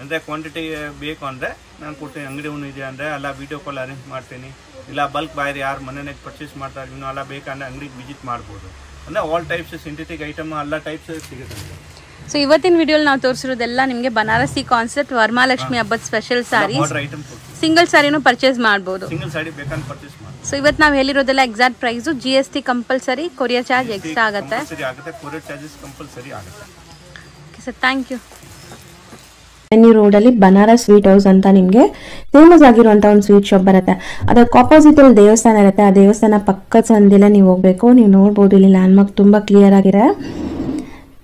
[SPEAKER 2] ಅಂದ್ರೆ ಕ್ವಾಂಟಿಟಿ ಬೇಕು ಅಂದ್ರೆ ನಾನು ಕೊಡ್ತೀನಿ. ಅಂಗಡಿ ಒಂದು ಇದೆ ಅಂದ್ರೆ ಎಲ್ಲ ವಿಡಿಯೋ ಕಾಲ್ ಅರೇಂಜ್ ಮಾಡ್ತೀನಿ. ಇಲ್ಲ ಬಲ್ಕ್ ಬಾಯರ್ ಯಾರು ಮನೆಯಾಗ ಪರ್ಚೇಸ್ ಮಾಡ್ತಾರೆ ಇನ್ನೂ ಎಲ್ಲ ಬೇಕಂದ್ರೆ ಅಂಗಡಿಗೆ ವಿಸಿಟ್ ಮಾಡ್ಬೋದು. ಅಂದ್ರೆ ಆಲ್ ಟೈಪ್ಸ್ ಸಿಂಥೆಟಿಕ್ ಐಟಮ್ ಎಲ್ಲ ಟೈಪ್ಸ್ ಸಿಗುತ್ತೆ.
[SPEAKER 1] ಸೊ ಇವತ್ತಿನ ವಿಡಿಯೋ ನಾವು ತೋರಿಸಿರೋದೆಲ್ಲ ನಿಮಗೆ ಬನಾರಸಿ ಕಾನ್ಸೆಪ್ಟ್ ವರಮಹಾಲಕ್ಷ್ಮಿ ಹಬ್ಬದ ಸ್ಪೆಷಲ್ ಸ್ಯಾರೀಸ್. ಸಿಂಗಲ್ ಸ್ಯಾರಿನೂ ಪರ್ಚೇಸ್ ಮಾಡಬಹುದು.
[SPEAKER 2] ಸಿಂಗಲ್ ಸ್ಯಾರಿ ಬೇಕಂದ್ರೆ ಪರ್ಚೇಸ್ ಮಾಡಿ.
[SPEAKER 1] ಸೊ ಇವತ್ತು ನಾವು ಹೇಳಿರೋದೆಲ್ಲ exact price. GST compulsory, courier charge extra ಆಗುತ್ತೆ.
[SPEAKER 2] ಕೊರಿಯರ್ ಚಾರ್ಜಸ್ ಕಂಪಲ್ಸರಿ ಆಗುತ್ತೆ.
[SPEAKER 1] Okay sir, thank you.
[SPEAKER 3] ಎನ್ನಿ ರೋಡಲ್ಲಿ ಬನಾರಸ್ ಸ್ವೀಟ್ ಹೌಸ್ ಅಂತ ನಿಮಗೆ ಫೇಮಸ್ ಆಗಿರುವಂಥ ಒಂದು ಸ್ವೀಟ್ ಶಾಪ್ ಬರುತ್ತೆ. ಅದಕ್ಕೆ ಆಪೋಸಿಟ್ ಅಲ್ಲಿ ದೇವಸ್ಥಾನ ಇರುತ್ತೆ. ಆ ದೇವಸ್ಥಾನ ಪಕ್ಕದ ಸಂದಿಲ್ಲ ನೀವು ಹೋಗ್ಬೇಕು. ನೀವು ನೋಡ್ಬೋದು ಇಲ್ಲಿ ಲ್ಯಾಂಡ್ಮಾರ್ಕ್ ತುಂಬ ಕ್ಲಿಯರ್ ಆಗಿದೆ.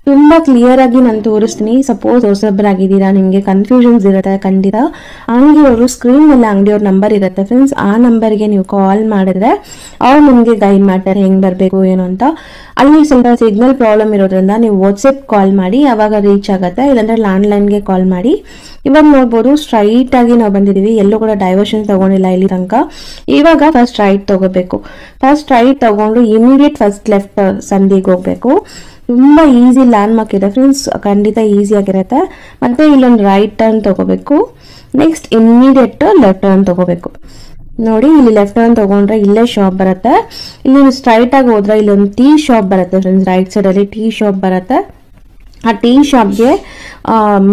[SPEAKER 3] ತುಂಬ ಕ್ಲಿಯರ್ ಆಗಿ ನಾನು ತೋರಿಸ್ತೀನಿ. ಸಪೋಸ್ ಹೊಸಬ್ರಾಗಿದ್ದೀರಾ, ನಿಮಗೆ ಕನ್ಫ್ಯೂಷನ್ಸ್ ಇರುತ್ತೆ ಖಂಡಿತ. ಅಂಗಡಿಯವರು ಸ್ಕ್ರೀನ್ ಮೇಲೆ ಅಂಗಡಿಯವ್ರ ನಂಬರ್ ಇರುತ್ತೆ ಫ್ರೆಂಡ್ಸ್, ಆ ನಂಬರ್ಗೆ ನೀವು ಕಾಲ್ ಮಾಡಿದ್ರೆ ಅವ್ರು ನಿಮಗೆ ಗೈಡ್ ಮಾಡ್ತಾರೆ ಹೆಂಗೆ ಬರಬೇಕು ಏನು ಅಂತ. ಅಲ್ಲಿ ಸ್ವಲ್ಪ ಸಿಗ್ನಲ್ ಪ್ರಾಬ್ಲಮ್ ಇರೋದ್ರಿಂದ ನೀವು ವಾಟ್ಸಪ್ ಕಾಲ್ ಮಾಡಿ, ಅವಾಗ ರೀಚ್ ಆಗುತ್ತೆ. ಇಲ್ಲಾಂದ್ರೆ ಲ್ಯಾಂಡ್ಲೈನ್ಗೆ ಕಾಲ್ ಮಾಡಿ. ಇವಾಗ ನೋಡ್ಬೋದು ಸ್ಟ್ರೈಟ್ ಆಗಿ ನಾವು ಬಂದಿದ್ದೀವಿ, ಎಲ್ಲೂ ಕೂಡ ಡೈವರ್ಷನ್ ತಗೊಂಡಿಲ್ಲ ಇಲ್ಲಿ ತನಕ. ಇವಾಗ ಫಸ್ಟ್ ರೈಟ್ ತಗೋಬೇಕು. ಫಸ್ಟ್ ರೈಟ್ ತಗೊಂಡು ಇಮಿಡಿಯೇಟ್ ಫಸ್ಟ್ ಲೆಫ್ಟ್ ಸಂದಿಗೆ ಹೋಗ್ಬೇಕು. ತುಂಬ ಈಸಿ ಲ್ಯಾಂಡ್ ಮಾರ್ಕ್ ಇದೆ ಫ್ರೆಂಡ್ಸ್, ಖಂಡಿತ ಈಸಿ ಆಗಿರುತ್ತೆ. ಮತ್ತೆ ಇಲ್ಲೊಂದು ರೈಟ್ ಟರ್ನ್ ತಗೋಬೇಕು. ನೆಕ್ಸ್ಟ್ ಇಮಿಡಿಯೇಟ್ ಲೆಫ್ಟ್ ಟರ್ನ್ ತಗೋಬೇಕು. ನೋಡಿ ಇಲ್ಲಿ ಲೆಫ್ಟ್ ಟರ್ನ್ ತಗೊಂಡ್ರೆ ಇಲ್ಲೇ ಶಾಪ್ ಬರುತ್ತೆ. ಇಲ್ಲಿ ಸ್ಟ್ರೈಟ್ ಆಗಿ ಹೋದ್ರೆ ಇಲ್ಲೊಂದು ಟೀ ಶಾಪ್ ಬರುತ್ತೆ ಫ್ರೆಂಡ್ಸ್, ರೈಟ್ ಸೈಡ್ ಅಲ್ಲಿ ಟೀ ಶಾಪ್ ಬರುತ್ತೆ. ಆ ಟೀ ಶಾಪ್ಗೆ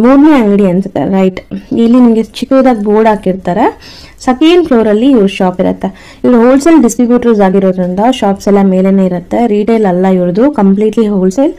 [SPEAKER 3] 3ನೇ ಅಂಗಡಿ ಅನ್ಸುತ್ತೆ ರೈಟ್. ಇಲ್ಲಿ ನಿಮಗೆ ಚಿಕ್ಕದಾಗಿ ಬೋರ್ಡ್ ಹಾಕಿರ್ತಾರೆ. ಸೆಕೆಂಡ್ ಫ್ಲೋರ್ ಅಲ್ಲಿ ಇವ್ರ ಶಾಪ್ ಇರುತ್ತೆ. ಇವ್ರು ಹೋಲ್ಸೇಲ್ ಡಿಸ್ಟ್ರಿಬ್ಯೂಟರ್ಸ್ ಆಗಿರೋದ್ರಿಂದ ಶಾಪ್ಸ್ ಎಲ್ಲ ಮೇಲೇನೆ ಇರುತ್ತೆ. ರಿಟೇಲ್ ಅಲ್ಲ ಇವ್ರದ್ದು, ಕಂಪ್ಲೀಟ್ಲಿ ಹೋಲ್ಸೇಲ್.